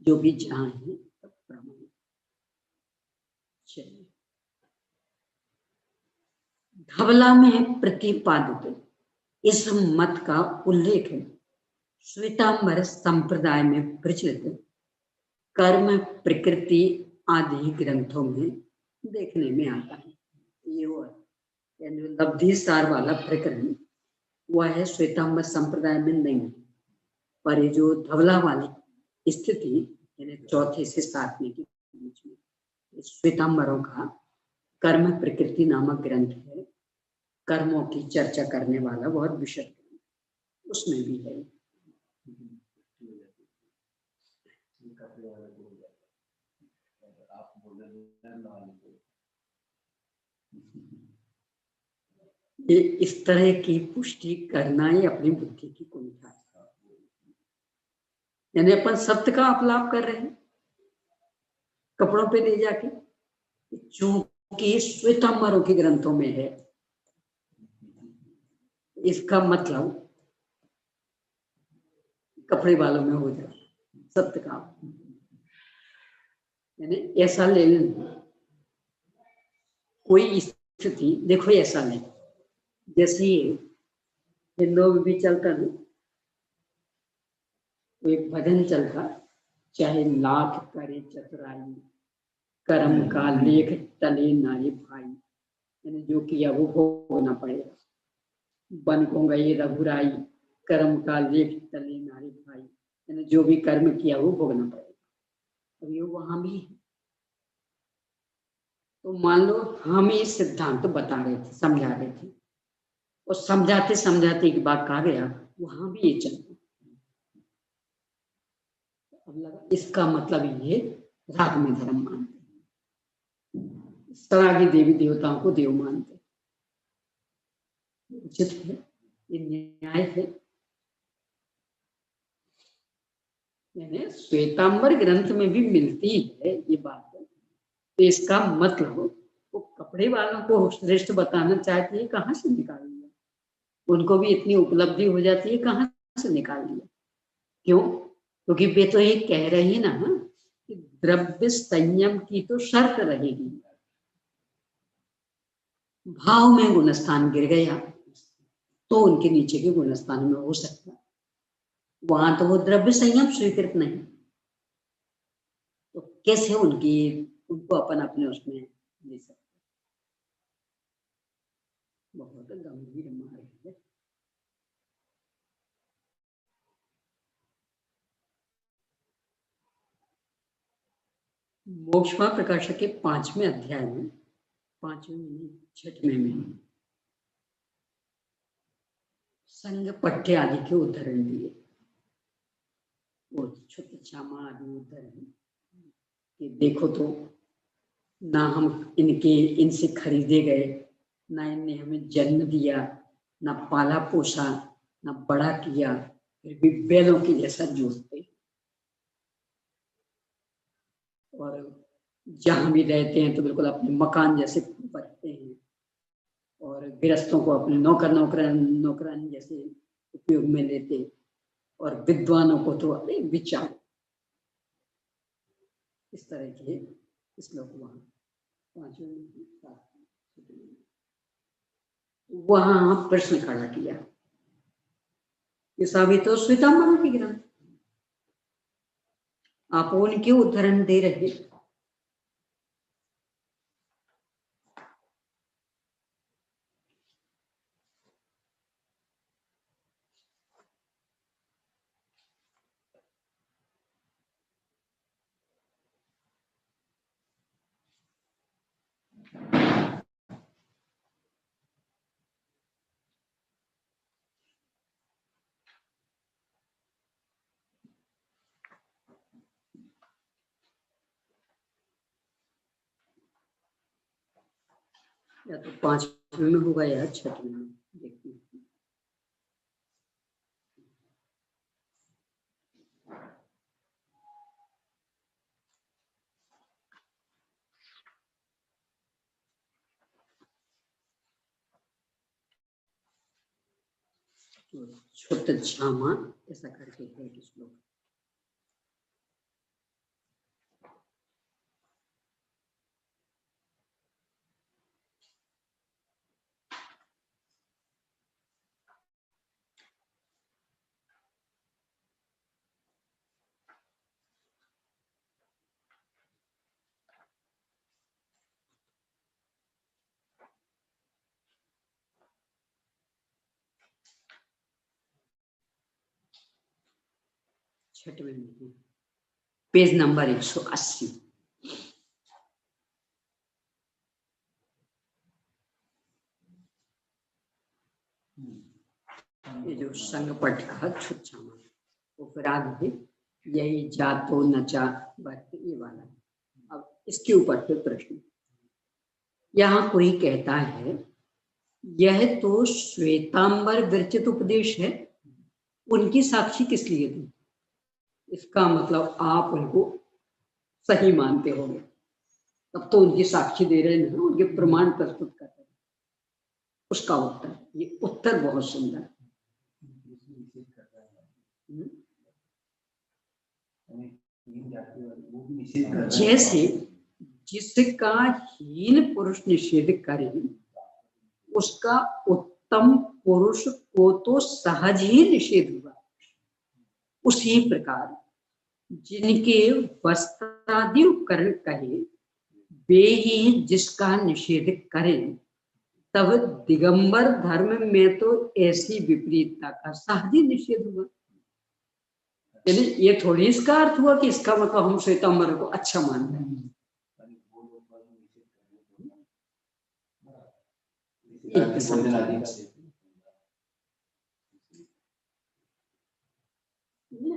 जो भी जहां है तब प्रमाण। चलिए, धवला में प्रतिपादित इस मत का उल्लेख श्वेतांबर संप्रदाय में प्रचलित कर्म प्रकृति आदि ग्रंथों में देखने में आता है। ये लब्धि सार वाला प्रकरण वह है श्वेतांबर संप्रदाय में नहीं, पर ये जो धवला वाली स्थिति यानी चौथे से सातवें के बीच में श्वेतांबरों का कर्म प्रकृति नामक ग्रंथ है, कर्मों की चर्चा करने वाला बहुत विशद ग्रंथ, उसमें भी है। बैठने वाले को हो जाता है, और आप बोल रहे हैं वाले को। ये इस तरह की पुष्टि करना ही अपनी बुद्धि की कुंठा है। यानी अपन सत्य का अपलाप कर रहे हैं कपड़ों पे ले जाके, चूंकि श्वेतांबरों के ग्रंथों में है, इसका मतलब कपड़े वालों में हो जाए सत्य का। यानी ऐसा ले लें, कोई स्थिति देखो ऐसा नहीं, जैसे हिंदुओं में भी चलता ना, एक भजन चलता, चाहे लाख करे चतुराई, कर्म का लेख तले नारे भाई, यानी जो किया वो भोगना पड़ेगा। बन को गए रघुराई, कर्म का लेख तले नारे भाई, यानी जो भी कर्म किया वो भोगना पड़ेगा। अब ये वहां भी है। तो मान लो हम ये सिद्धांत बता रहे थे, समझा रहे थे, और समझाते समझाते एक बात कहा गया वहां भी ये चलता। अब लगा इसका मतलब ये राग में धर्म मानते, इस तरह की देवी देवताओं को देव मानते, उचित है, ये न्याय है। यानी श्वेतांबर ग्रंथ में भी मिलती है ये बात, तो इसका मतलब वो कपड़े वालों को श्रेष्ठ बताना चाहती है, कहाँ से निकाल लिया? उनको भी इतनी उपलब्धि हो जाती है, कहाँ से निकाल लिया? क्यों? क्योंकि वे तो ये कह रही है ना कि द्रव्य संयम की तो शर्त रहेगी, भाव में गुणस्थान गिर गया तो उनके नीचे के गुणस्थान में हो सकता, वहां तो वो द्रव्य संयम स्वीकृत नहीं, तो कैसे उनको अपन अपने उसमें ले सकते? बहुत गंभीर मार्ग है। मोक्षमा प्रकाशक के 5वें अध्याय में, 6वें में संग पट्टे आदि के उदाहरण दिए, वो छुत छामा आदि उदाहरण कि देखो तो ना हम इनसे खरीदे गए, ना इनने हमें जन्म दिया, ना पाला पोसा, ना बड़ा किया, फिर भी बैलों की जैसा जोतते, और जहां भी रहते हैं तो बिल्कुल अपने मकान जैसे बचते हैं, और गृहस्थों को अपने नौकरान जैसे उपयोग में लेते, और विद्वानों को तो अरे विचार, इस तरह के श्लोक वहां प्रश्न खड़ा किया। ये सभी तो श्वेतांबरों की ग्रंथ, आप उनके उदाहरण दे रहे। या तो 5वें में होगा या 6वें में, देखते हैं। तो छुत छामा ऐसा करके है कि श्लोक, छठवें में पेज नंबर 180। ये जो संग पट का छुच्छामा, वो फिर आगे यही जातो न जा वर्त, ये वाला। अब इसके ऊपर फिर प्रश्न, यहाँ कोई कहता है यह तो श्वेतांबर विरचित उपदेश है, उनकी साक्षी किस लिए दी? इसका मतलब आप उनको सही मानते होंगे, तब तो उनकी साक्षी दे रहे हैं, उनके प्रमाण प्रस्तुत कर रहे हैं। उसका उत्तर, ये उत्तर बहुत सुंदर है। जैसे जिसका हीन पुरुष निषेध करे, उसका उत्तम पुरुष को तो सहज ही निषेध हुआ, उसी प्रकार जिनके वस्त्रादि उपकरण कहे, वे ही जिसका निषेध करें, तब दिगंबर धर्म में तो ऐसी विपरीतता का सहज ही निषेध हुआ। यानी ये थोड़ी इसका अर्थ हुआ कि इसका मतलब हम श्वेतांबर को अच्छा मानते हैं।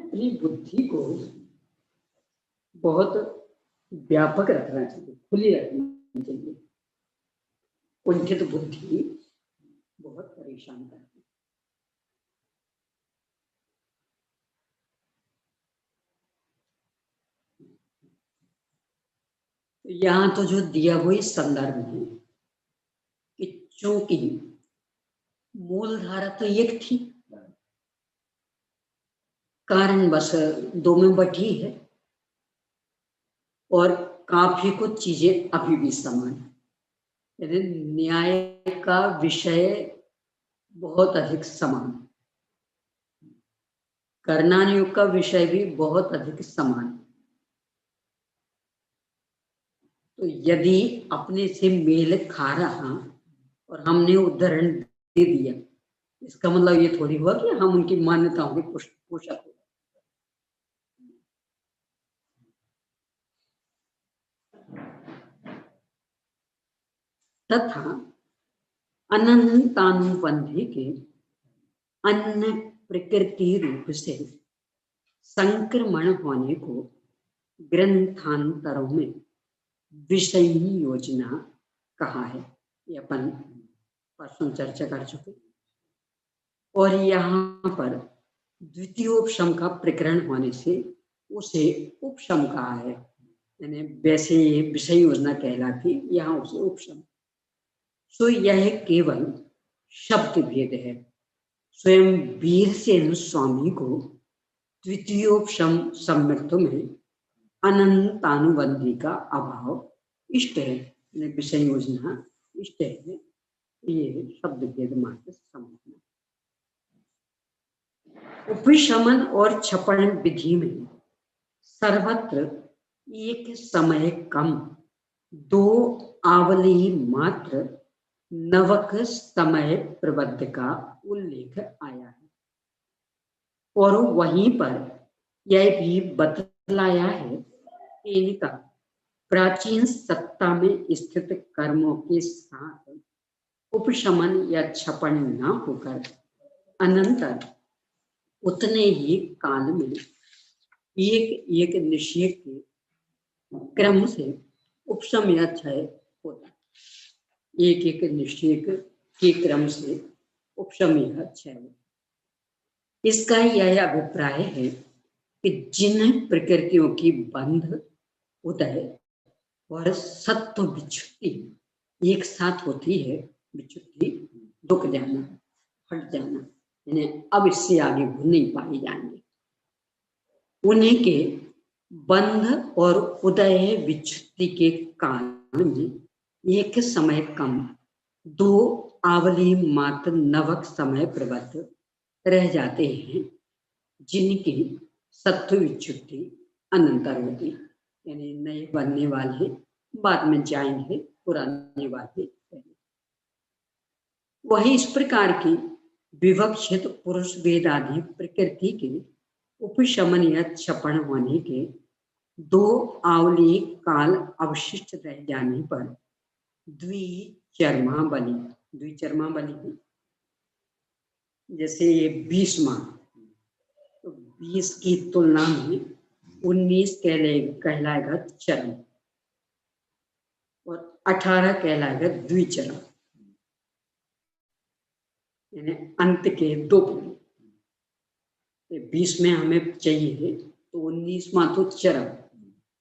अपनी बुद्धि को बहुत व्यापक रखना चाहिए, खुली रखनी चाहिए। कुंठित बुद्धि बहुत परेशान करती है। यहाँ तो जो दिया हुआ संदर्भ है कि चूंकि मूल धारा तो एक थी, कारण बस दो में बटी है, और काफी कुछ चीजें अभी भी समान है। यानी न्याय का विषय बहुत अधिक समान, कर्णानुयोग का विषय भी बहुत अधिक समान। तो यदि अपने से मेल खा रहा और हमने उदाहरण दे दिया, इसका मतलब ये थोड़ी हुआ कि हम उनकी मान्यताओं के पोषक हो। तथा अनंतानुबंधी के अन्य प्रकृति रूप से संक्रमण होने को ग्रंथांतरों में विषय योजना कहा है। ये अपन परसों चर्चा कर चुके। और यहाँ पर द्वितीयोपशम का प्रकरण होने से उसे उपशम कहा है। यानी वैसे ये विषय योजना कहलाती, यहाँ उसे उपशम। सो यह केवल शब्द भेद है। स्वयं वीरसेन स्वामी को द्वितीयोपशम सम्मिलित में अनंतानुबंधी का अभाव इष्ट है, विषय योजना इष्ट है। ये शब्द भेद मात्र समझना। उपशमन और छपन विधि में सर्वत्र एक समय कम दो आवली मात्र नवक समय प्रबद्ध का उल्लेख आया है, और वहीं पर यह भी बतलाया है कि इनका प्राचीन सत्ता में स्थित कर्मों के साथ उपशमन या छपन न होकर अनंतर उतने ही काल में एक एक निषेध के क्रम से उपशम या क्षय होता है। एक एक निषेध के क्रम से उपशम या क्षय। इसका यह अभिप्राय है कि जिन प्रकृतियों की बंध उदय और सत्व विच्छुत्ति एक साथ होती है, विच्छुत्ति दुख जाना, हट जाना, यानी अब इससे आगे नहीं पाए जाएंगे, उन्हीं के बंध और उदय विच्छुत्ति के काल में एक समय कम दो आवली मात्र नवक समय प्रबद्ध रह जाते हैं, जिनकी सत्व विच्छुत्ति अनंतर होती है। यानी नए बनने वाले बाद में जाएंगे, पुराने वाले। वही इस प्रकार की विवक्षित पुरुष वेद आदि प्रकृति के उपशमन या छपन होने के दो आवली काल अवशिष्ट रह जाने पर द्विचर्मा बलि, जैसे ये 20 माह, तो 20 की तुलना में 19 कहलाएगा चरम और 18 कहलाएगा द्विचरम, यानी अंत के दो पद। 20 में हमें चाहिए तो 19वां तो चरम,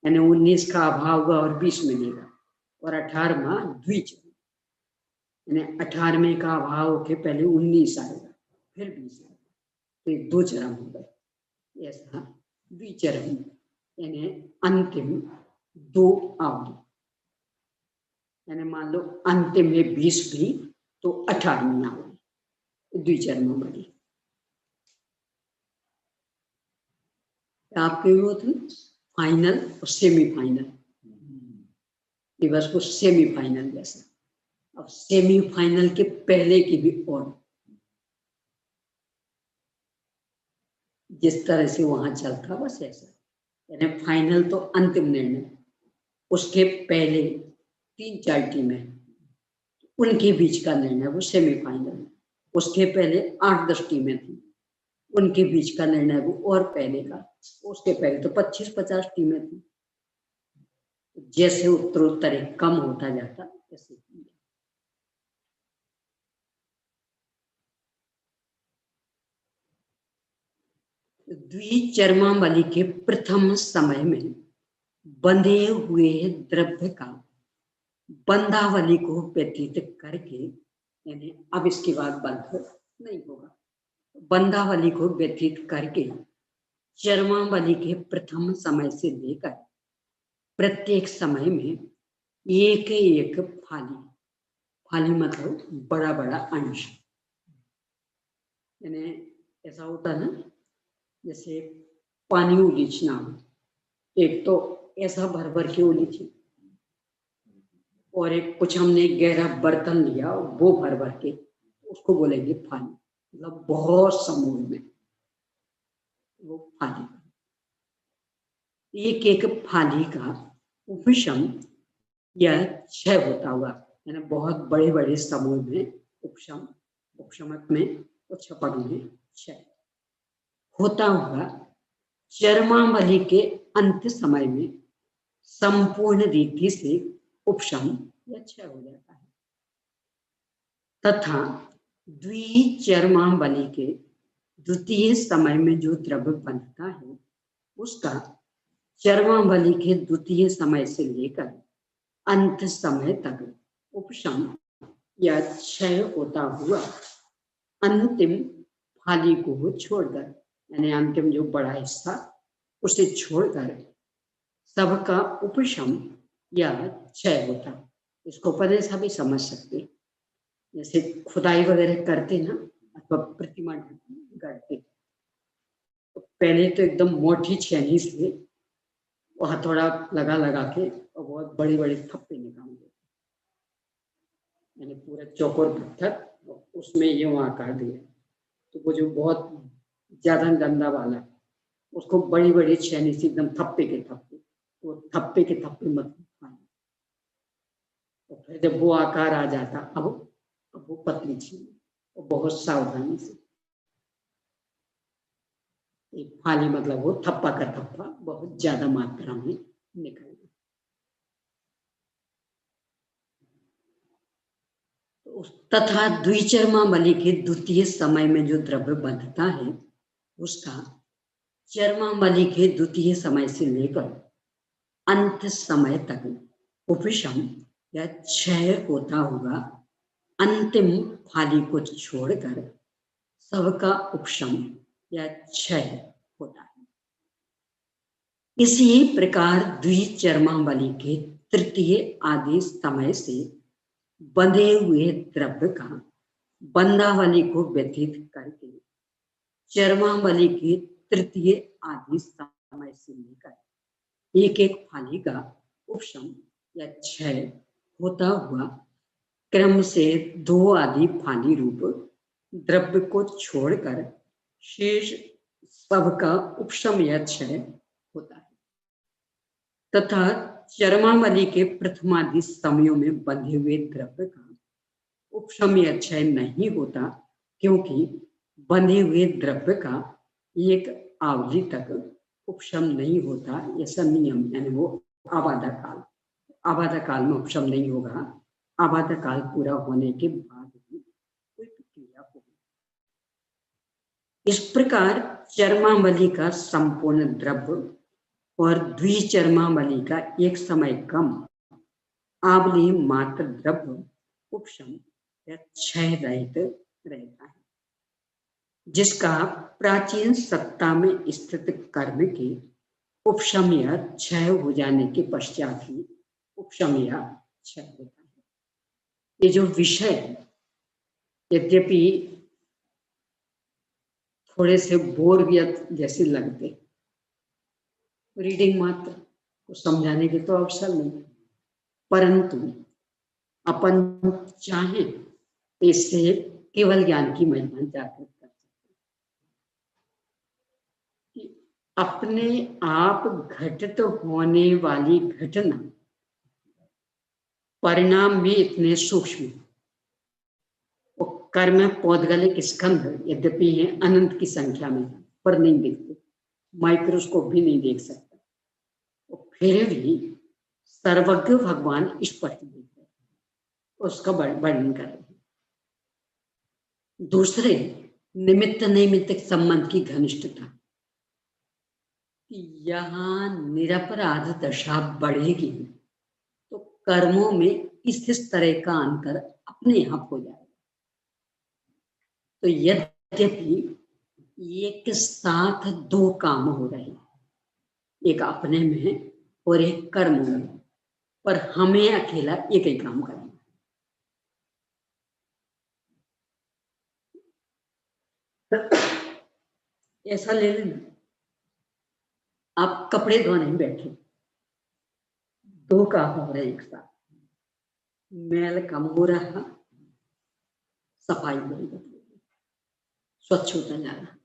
यानी 19 का अभाव होगा और 20 मिलेगा, और 18वां द्विचरम, यानी 18वें का अभाव होके पहले 19 आएगा फिर 20 आएगा, तो ये दो चरम हो गए। ऐसा द्विचरम यानी अंतिम दो अवधि, यानी मान लो अंतिम में 20 भी तो 18वीं अवधि द्विचरम बनी। आपके वो थे फाइनल और सेमीफाइनल, ये बस वो सेमीफाइनल जैसा। अब सेमीफाइनल के पहले की भी और जिस तरह से वहां चलता बस ऐसा, यानी फाइनल तो अंतिम निर्णय, उसके पहले 3-4 टीमें उनके बीच का निर्णय वो सेमीफाइनल, उसके पहले 8-10 टीमें थी उनके बीच का निर्णय वो और पहले का, उसके पहले तो 25-50 टीमें थी। जैसे उत्तरोत्तर कम होता जाता ऐसे द्विचर्मावली के प्रथम समय में बंधे हुए द्रव्य का बंधावली को व्यतीत करके, यानी अब इसके बाद बंध नहीं होगा, बंधावली को व्यतीत करके चर्मावली के प्रथम समय से लेकर प्रत्येक समय में एक एक फाली, फाली मतलब बड़ा बड़ा अंश, यानी ऐसा होता ना जैसे पानी उलीचना, एक तो ऐसा भर भर के उलीची और एक कुछ हमने गहरा बर्तन लिया वो भर भर के, उसको बोलेंगे फाली, मतलब बहुत समूह में वो फाली। एक एक फाली का उपशम या क्षय होता हुआ, यानी बहुत बड़े बड़े समूह में उपशम, उपशमक में और छपक में क्षय होता हुआ चर्मावली के अंत समय में संपूर्ण रीति से उपशम या क्षय हो जाता है, तथा द्विचर्मावली के द्वितीय समय में जो द्रव्य बनता है उसका चर्मावली के द्वितीय समय से लेकर अंत समय तक उपशम या क्षय होता हुआ अंतिम फाली को छोड़कर, यानी अंतिम जो बड़ा हिस्सा उसे छोड़कर सबका उपशम या क्षय होता। इसको पहले से भी समझ सकते, जैसे खुदाई वगैरह करते ना अथवा प्रतिमा गढ़ते, तो पहले तो एकदम मोटी छेनी से वो हथौड़ा लगा लगा के और बहुत बड़ी बड़ी थप्पे निकाल देते, यानी पूरा चौकोर पत्थर उसमें ये वहाँ काट दिया, तो वो जो बहुत ज्यादा गंदा वाला उसको बड़ी बड़ी छेनी से एकदम थप्पे के थप्पे, तो थप्पे के थप्पे मत खाना। तो फिर जब वो आकार आ जाता अब वो पतली छीनी और बहुत सावधानी से, एक फाली मतलब वो थप्पा का थप्पा बहुत ज्यादा मात्रा में निकलना। तथा द्विचर्मावली के द्वितीय समय में जो द्रव्य बंधता है उसका चर्मावली के द्वितीय समय से लेकर अंत समय तक उपशम या क्षय होता हुआ अंतिम फाली को छोड़कर सबका उपशम या क्षय होता है। इसी प्रकार द्विचर्मावली के तृतीय आदि समय से बंधे हुए द्रव्य का बंधावली को व्यतीत करके चर्मावली के तृतीय आदि समय से लेकर एक एक फाली का उपशम या क्षय होता हुआ क्रम से 2 आदि फाली रूप द्रव्य को छोड़कर शेष सबका उपशम या क्षय होता है, तथा चर्मावली के प्रथमादि समयों में बंधे हुए द्रव्य का उपशम या क्षय नहीं होता, क्योंकि बंधे हुए द्रव्य का एक आवधि तक उपशम नहीं होता, ऐसा नियम, यानी वो आबादा काल, आबादा काल में उपशम नहीं होगा, आबादा काल पूरा होने के बाद ही कोई क्रिया होगी। इस प्रकार चर्मावली का संपूर्ण द्रव्य और द्विचर्मावली का एक समय कम आवली मात्र द्रव्य उपशम या क्षय रहित रहता है, जिसका प्राचीन सत्ता में स्थित कर्म के उपशम या क्षय हो जाने के पश्चात ही उपशम या क्षय होता है। ये जो विषय यद्यपि थोड़े से बोरियत जैसे लगते, रीडिंग मात्र को समझाने के तो अवसर नहीं, परंतु अपन चाहें इससे केवल ज्ञान की महिमा जागृत कर सकते, कि अपने आप घटित होने वाली घटना परिणाम भी इतने सूक्ष्म, कर्म पौद्गलिक स्कंध यद्यपि है अनंत की संख्या में, पर नहीं दिखते, माइक्रोस्कोप भी नहीं देख सकता, और फिर भी सर्वज्ञ भगवान स्पष्ट दिख रहे, उसका वर्णन कर रहे हैं। दूसरे निमित्त नैमित्तिक संबंध की घनिष्ठता, यहाँ निरपराध दशा बढ़ेगी तो कर्मों में इस तरह का अंतर अपने आप हो जाएगा। तो यद्यपि एक साथ दो काम हो रहे हैं, एक अपने में और एक कर्म में, पर हमें अकेला एक ही काम करना है। ऐसा ले लेना, आप कपड़े धोने में बैठे, दो काम हो रहे एक साथ, मैल कम हो रहा, सफाई हो रही, स्वच्छ होता जा रहा,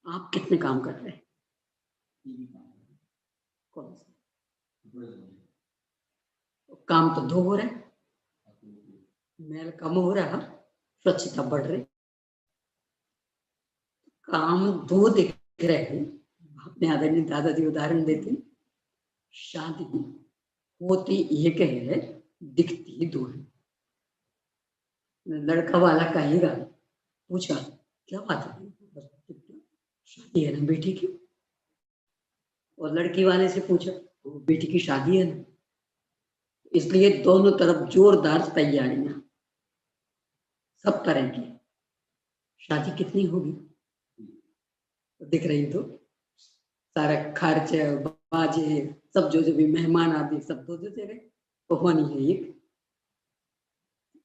आप कितने काम कर रहे हैं? कौन सा काम? तो दो हो रहा है, मैल कम हो रहा, स्वच्छता बढ़ रही, काम दो दिख रहे हैं। अपने आदरणीय दादाजी उदाहरण देते, शादी होती एक है, दिखती दो है। लड़का वाला कहेगा, पूछा क्या बात है, शादी है ना बेटी की, और लड़की वाले से पूछा बेटी की शादी है ना, इसलिए दोनों तरफ जोरदार तैयारियां, सब तरह की। शादी कितनी होगी दिख रही, तो सारा खर्च बाजे सब जो भी मेहमान आदि सब दो जगह तो होनी है एक।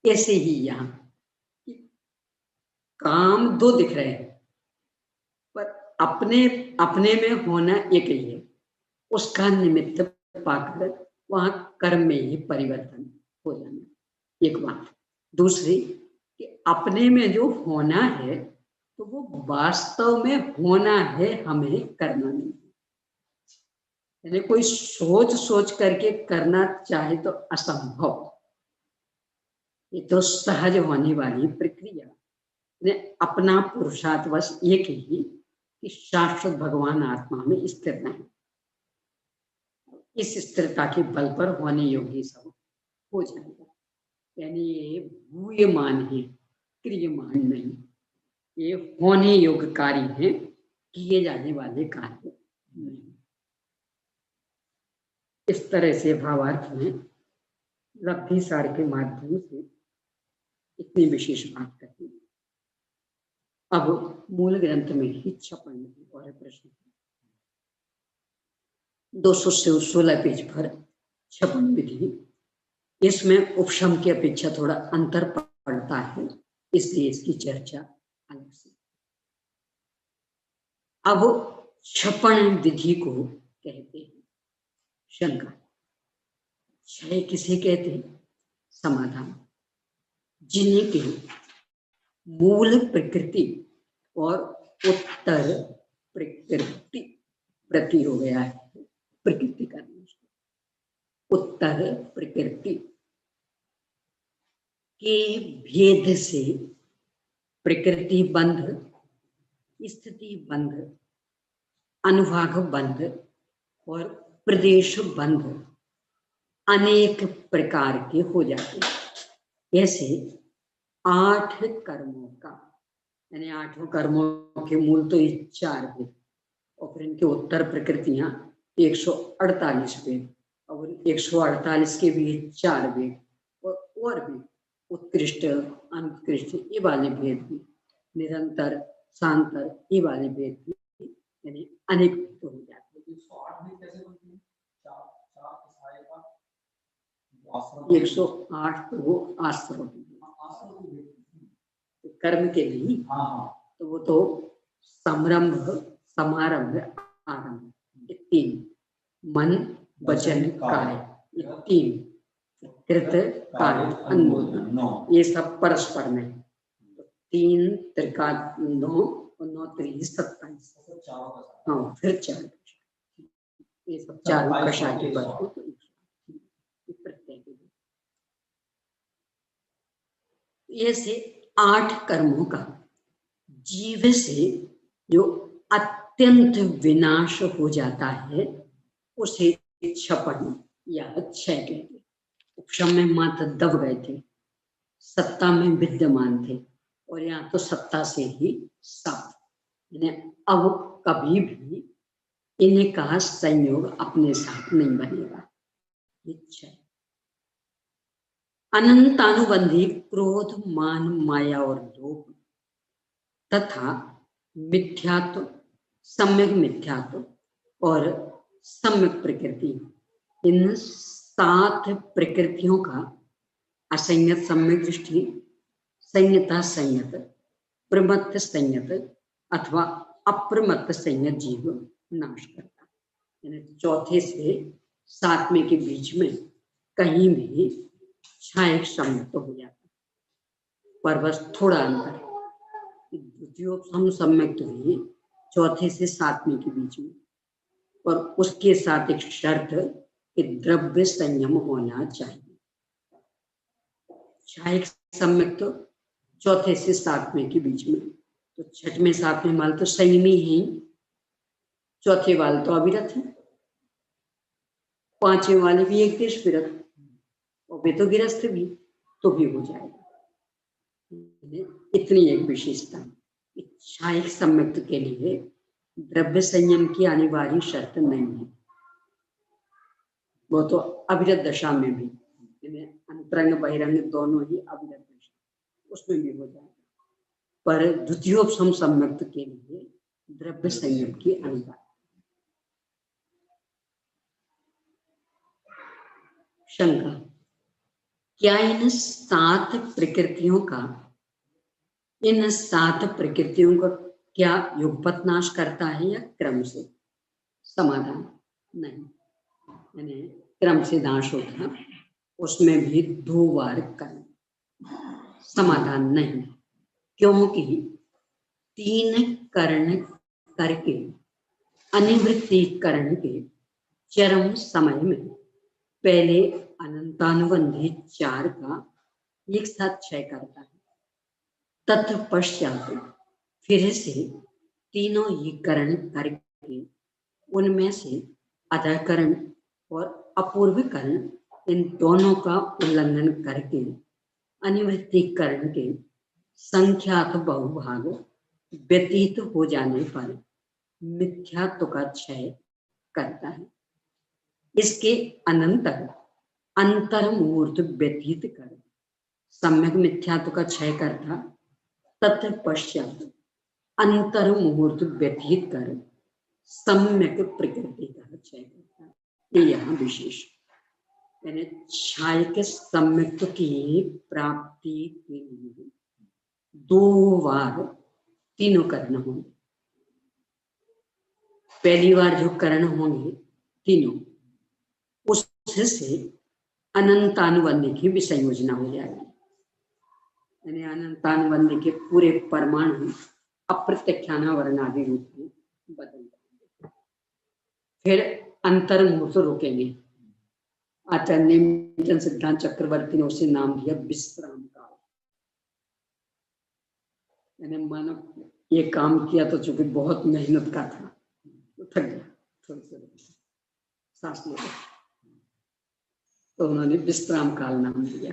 ऐसे ही यहाँ काम दो दिख रहे हैं, पर अपने अपने में होना एक ही है, उसका निमित्त पाकर वहां कर्म में ही परिवर्तन हो जाना, एक बात। दूसरी कि अपने में जो होना है तो वो वास्तव में होना है, हमें करना नहीं। यानी कोई सोच सोच करके करना चाहे तो असंभव, ये तो सहज होने वाली प्रक्रिया। अपना पुरुषार्थ बस एक ही कि शाश्वत भगवान आत्मा में स्थिर नहीं, इस स्थिरता के बल पर होने योग्य सब हो जाएगा। यानी ये भूयमान है, क्रियमान नहीं, ये होने योग्य कार्य है, किए जाने वाले कार्य नहीं। इस तरह से भावार्थ में लब्धि सार के माध्यम से इतनी विशेष बात करती। अब मूल ग्रंथ में ही 56 और प्रश्न 216 पेज पर 56 विधि, इसमें उपशम की अपेक्षा थोड़ा अंतर पड़ता है, इसलिए इसकी चर्चा अलग से। अब 56 विधि को कहते हैं शंका। क्षय किसे कहते हैं? समाधान। जिन्हें के मूल प्रकृति और उत्तर प्रकृति प्रति हो गया है, प्रकृति का उत्तर प्रकृति के भेद से प्रकृति बंध स्थिति बंध, अनुभाग बंध और प्रदेश बंध अनेक प्रकार के हो जाते हैं। ऐसे 8 कर्मों का, यानी 8 कर्मों के मूल तो ये 4 भेद और फिर इनके उत्तर प्रकृतियां 148 भेद और 148 के भी 4 भेद और भी उत्कृष्ट अनुत्कृष्ट ये वाले भेद भी, निरंतर शांतर ये वाले भेद भी, यानी अनेक तो हो जाते हैं। 108 में कैसे बनती है? 108 तो वो आश्रम कर्म के लिए, तो वो तो संरंभ, समारंभ, आरंभ, ये 3, मन वचन काय, ये 3, कृत कार्य अनुमोदन, ये सब परस्पर में 3 त्रिका 9 और 9 3 27। हाँ फिर 4 ये सब 4 कषा के पद को प्रत्यय। ये से 8 कर्मों का जीव से जो अत्यंत विनाश हो जाता है उसे क्षपण या क्षय कहते। उपशम में मात्र दब गए थे, सत्ता में विद्यमान थे और यहाँ तो सत्ता से ही साफ, अब कभी भी इन्हें का संयोग अपने साथ नहीं बनेगा। क्षय अनंतानुबंधी क्रोध, मान, माया और लोभ तथा मिथ्यात्व, सम्यक मिथ्यात्व और सम्यक प्रकृति, इन 7 प्रकृतियों का असंयत सम्यक दृष्टि, संयता संयत, प्रमत्त संयत अथवा अप्रमत्त संयत जीव नाश करता है। यानी चौथे से 7वें के बीच में कहीं भी क्षायक सम्यक हो जाता है, पर बस थोड़ा अंतर, द्वितीयोपम सम्यक हुई चौथे से 7वें के बीच में, और उसके साथ एक शर्त कि द्रव्य संयम होना चाहिए। क्षायक सम्यक तो चौथे से 7वें के बीच में, तो 6वें 7वें वाले तो संयमी ही, चौथे वाले तो अविरत है, 5वें वाले भी एक देश विरत और वे तो गिरस्थ भी, तो भी हो जाएगा। इतनी एक विशेषता। क्षायक सम्यक के लिए द्रव्य संयम की अनिवार्य शर्त नहीं है, वो तो अविरत दशा में भी, अंतरंग बहिरंग दोनों ही अविरत दशा, उसमें भी हो जाएगा, पर द्वितीयोपम सम्यक के लिए द्रव्य संयम की अनिवार्य। शंका, क्या इन 7 प्रकृतियों का, इन 7 प्रकृतियों का क्या युगपत नाश करता है या क्रम से? समाधान नहीं, यानी क्रम से नाश होता, उसमें भी 2 बार कर्म। समाधान नहीं, क्योंकि 3 कर्ण करके अनिवृत्ति कर्ण के चरम समय में पहले अनंतानुबंधी 4 का एक साथ क्षय करता है, तत्पश्चात फिर से तीनों ही कर्ण करके उनमें से अधकरण और अपूर्व कर्ण, इन दोनों का उल्लंघन करके अनिवृत्ति कर्ण के संख्यात बहुभाग व्यतीत हो जाने पर मिथ्यात्व का क्षय करता है। इसके अनंतर अंतर मुहूर्त व्यतीत कर सम्यक मिथ्यात्व का क्षय करता, तत्पश्चात अंतर मुहूर्त व्यतीत कर सम्यक प्रकृति का क्षय करता। ये यहाँ विशेष, यानी क्षायक सम्यक की प्राप्ति के लिए 2 बार तीनों कर्ण होंगे। पहली बार जो कर्ण होंगे तीनों, उससे अनंतानुबंधी की भी संयोजना हो जाएगी, यानी अनंतानुबंधी के पूरे परमाणु अप्रत्यक्षानावरणादि रूप में बदल जाएंगे। फिर अंतर मुहूर्त रोकेंगे। आचार्य न्यूटन सिद्धांत चक्रवर्ती ने उसे नाम दिया विश्राम काल, यानी मानव ये काम किया तो चूंकि बहुत मेहनत का था तो थक गया, थोड़ी सी सांस ले लिया, तो उन्होंने विश्राम काल नाम दिया।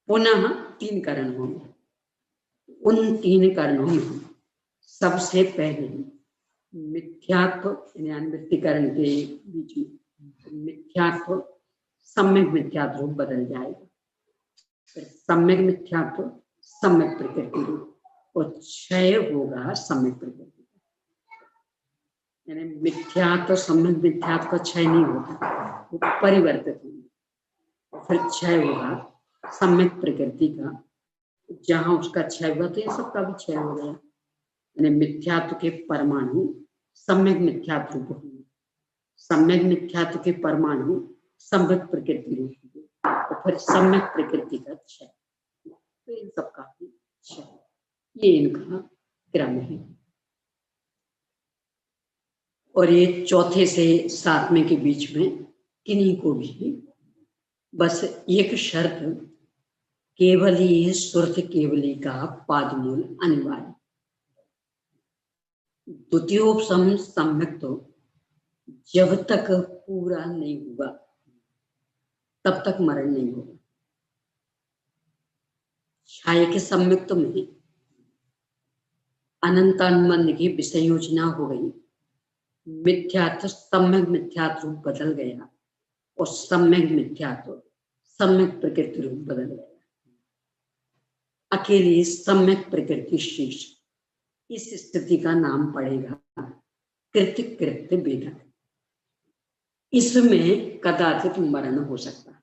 पुनः 3 करण होंगे, उन 3 करणों में सबसे पहले मिथ्यात्व यानी अनवृत्तिकरण के बीच में मिथ्यात्व सम्यक मिथ्यात्व रूप बदल जाएगा, फिर सम्यक मिथ्यात्व सम्यक प्रकृति रूप और क्षय होगा सम्यक प्रकृति का। यानी मिथ्यात्व सम्यक मिथ्यात्व का क्षय नहीं होता, वो परिवर्तित होंगे और फिर क्षय होगा सम्यक प्रकृति का। जहां उसका क्षय हुआ तो ये सबका भी क्षय हो गया। यानी मिथ्यात्व के परमाणु सम्यक मिथ्यात्व रूप होंगे, सम्यक मिथ्यात्व के परमाणु सम्यक प्रकृति रूप होंगे और फिर सम्यक प्रकृति का क्षय, तो इन सबका भी क्षय, ये इनका क्रम है। और ये चौथे से 7वें के बीच में किन्हीं को भी बस एक शर्त, केवली सुरत केवली का पादमूल अनिवार्य। द्वितीयोपसम सम्यक तो जब तक पूरा नहीं होगा तब तक मरण नहीं होगा। छाया के सम्यक तो में अनंतानुबंध की विषय योजना हो गई, मिथ्यात्व सम्यक मिथ्यात्व रूप बदल गया और सम्यक मिथ्यात्व सम्यक प्रकृति रूप बदल गया। अकेली सम्यक प्रकृति शेष, इस स्थिति का नाम पड़ेगा कृत्य कृत्य भेदक। इसमें कदाचित मरण हो सकता है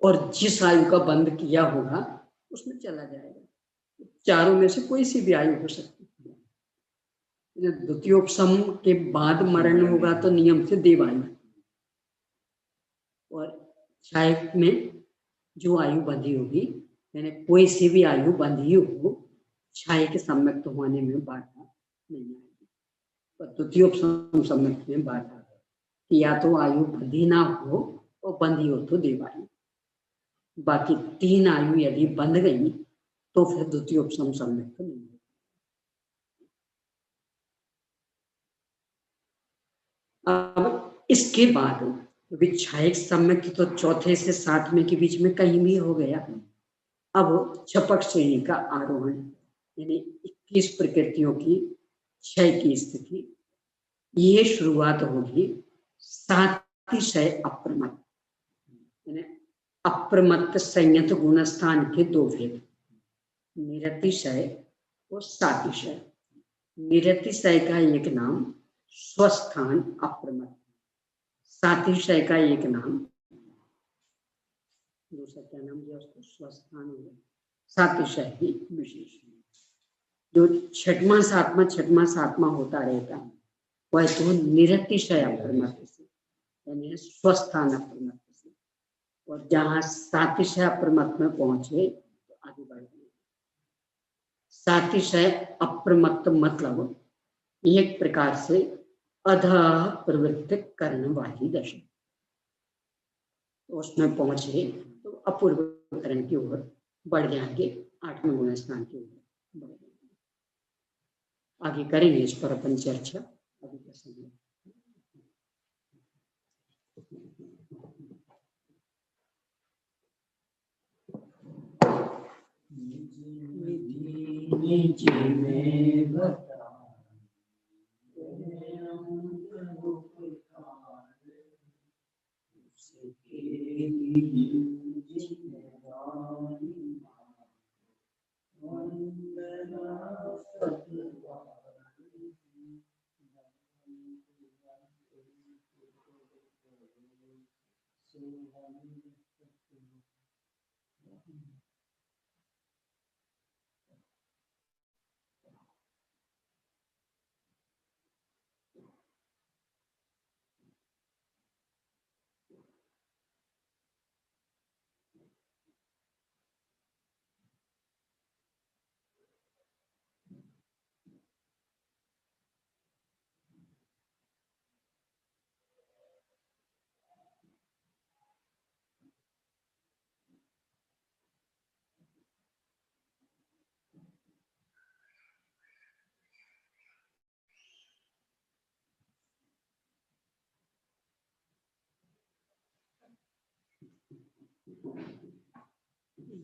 और जिस आयु का बंध किया होगा उसमें चला जाएगा। चारों में से कोई सी भी आयु हो सकती है। द्वितीयोपसम के बाद मरण होगा तो नियम से देवायु, और क्षय में जो आयु बंधी होगी, यानी कोई सी भी आयु बंधी हो, क्षय के सम्यक्त होने में बाधा नहीं आएगी। पर द्वितीयोपसम सम्यक्त में बाधा कि या तो आयु बंधी ना हो और बंधी हो तो देवायु, बाकी 3 आयु यदि बंध गई तो फिर द्वितीयोपसम सम्यक्त नहीं होगा। अब इसके बाद विक्षायक सम्यक्त तो चौथे से 7वें के बीच में कहीं भी हो गया। अब छपक श्रेणी का आरोहण, यानी 21 प्रकृतियों की क्षय की स्थिति, ये शुरुआत होगी सातिशय अप्रमत्त, यानी अप्रमत्त संयत गुणस्थान के 2 भेद, निरतिशय और सातिशय। निरतिशय का एक नाम स्वस्थान अप्रमत्त, सातिशय का एक नाम दूसरा क्या नाम दिया उसको, स्वस्थान हो गया, सातिशय ही विशेष। जो छठवां सातवां होता रहता है वह तो निरतिशय अप्रमत्त से, यानी स्वस्थान अप्रमत्त से, और जहां सातिशय अप्रमत्त में पहुंचे तो आगे बढ़ गए। सातिशय अप्रमत्त मतलब एक प्रकार से अधः प्रवृत्त करने वाली दशा, तो उसमें पहुंचे तो अपूर्वकरण की ओर बढ़ जाएंगे, 8वें गुण स्थान की ओर बढ़ जाएंगे। आगे करेंगे इस पर अपन चर्चा। अभी का समय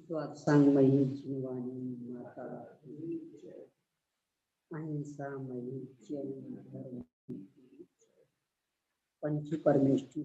द्वादशांगमयी जीवानी माता अहिंसामयी जैन धर्म पंच परमेष्ठी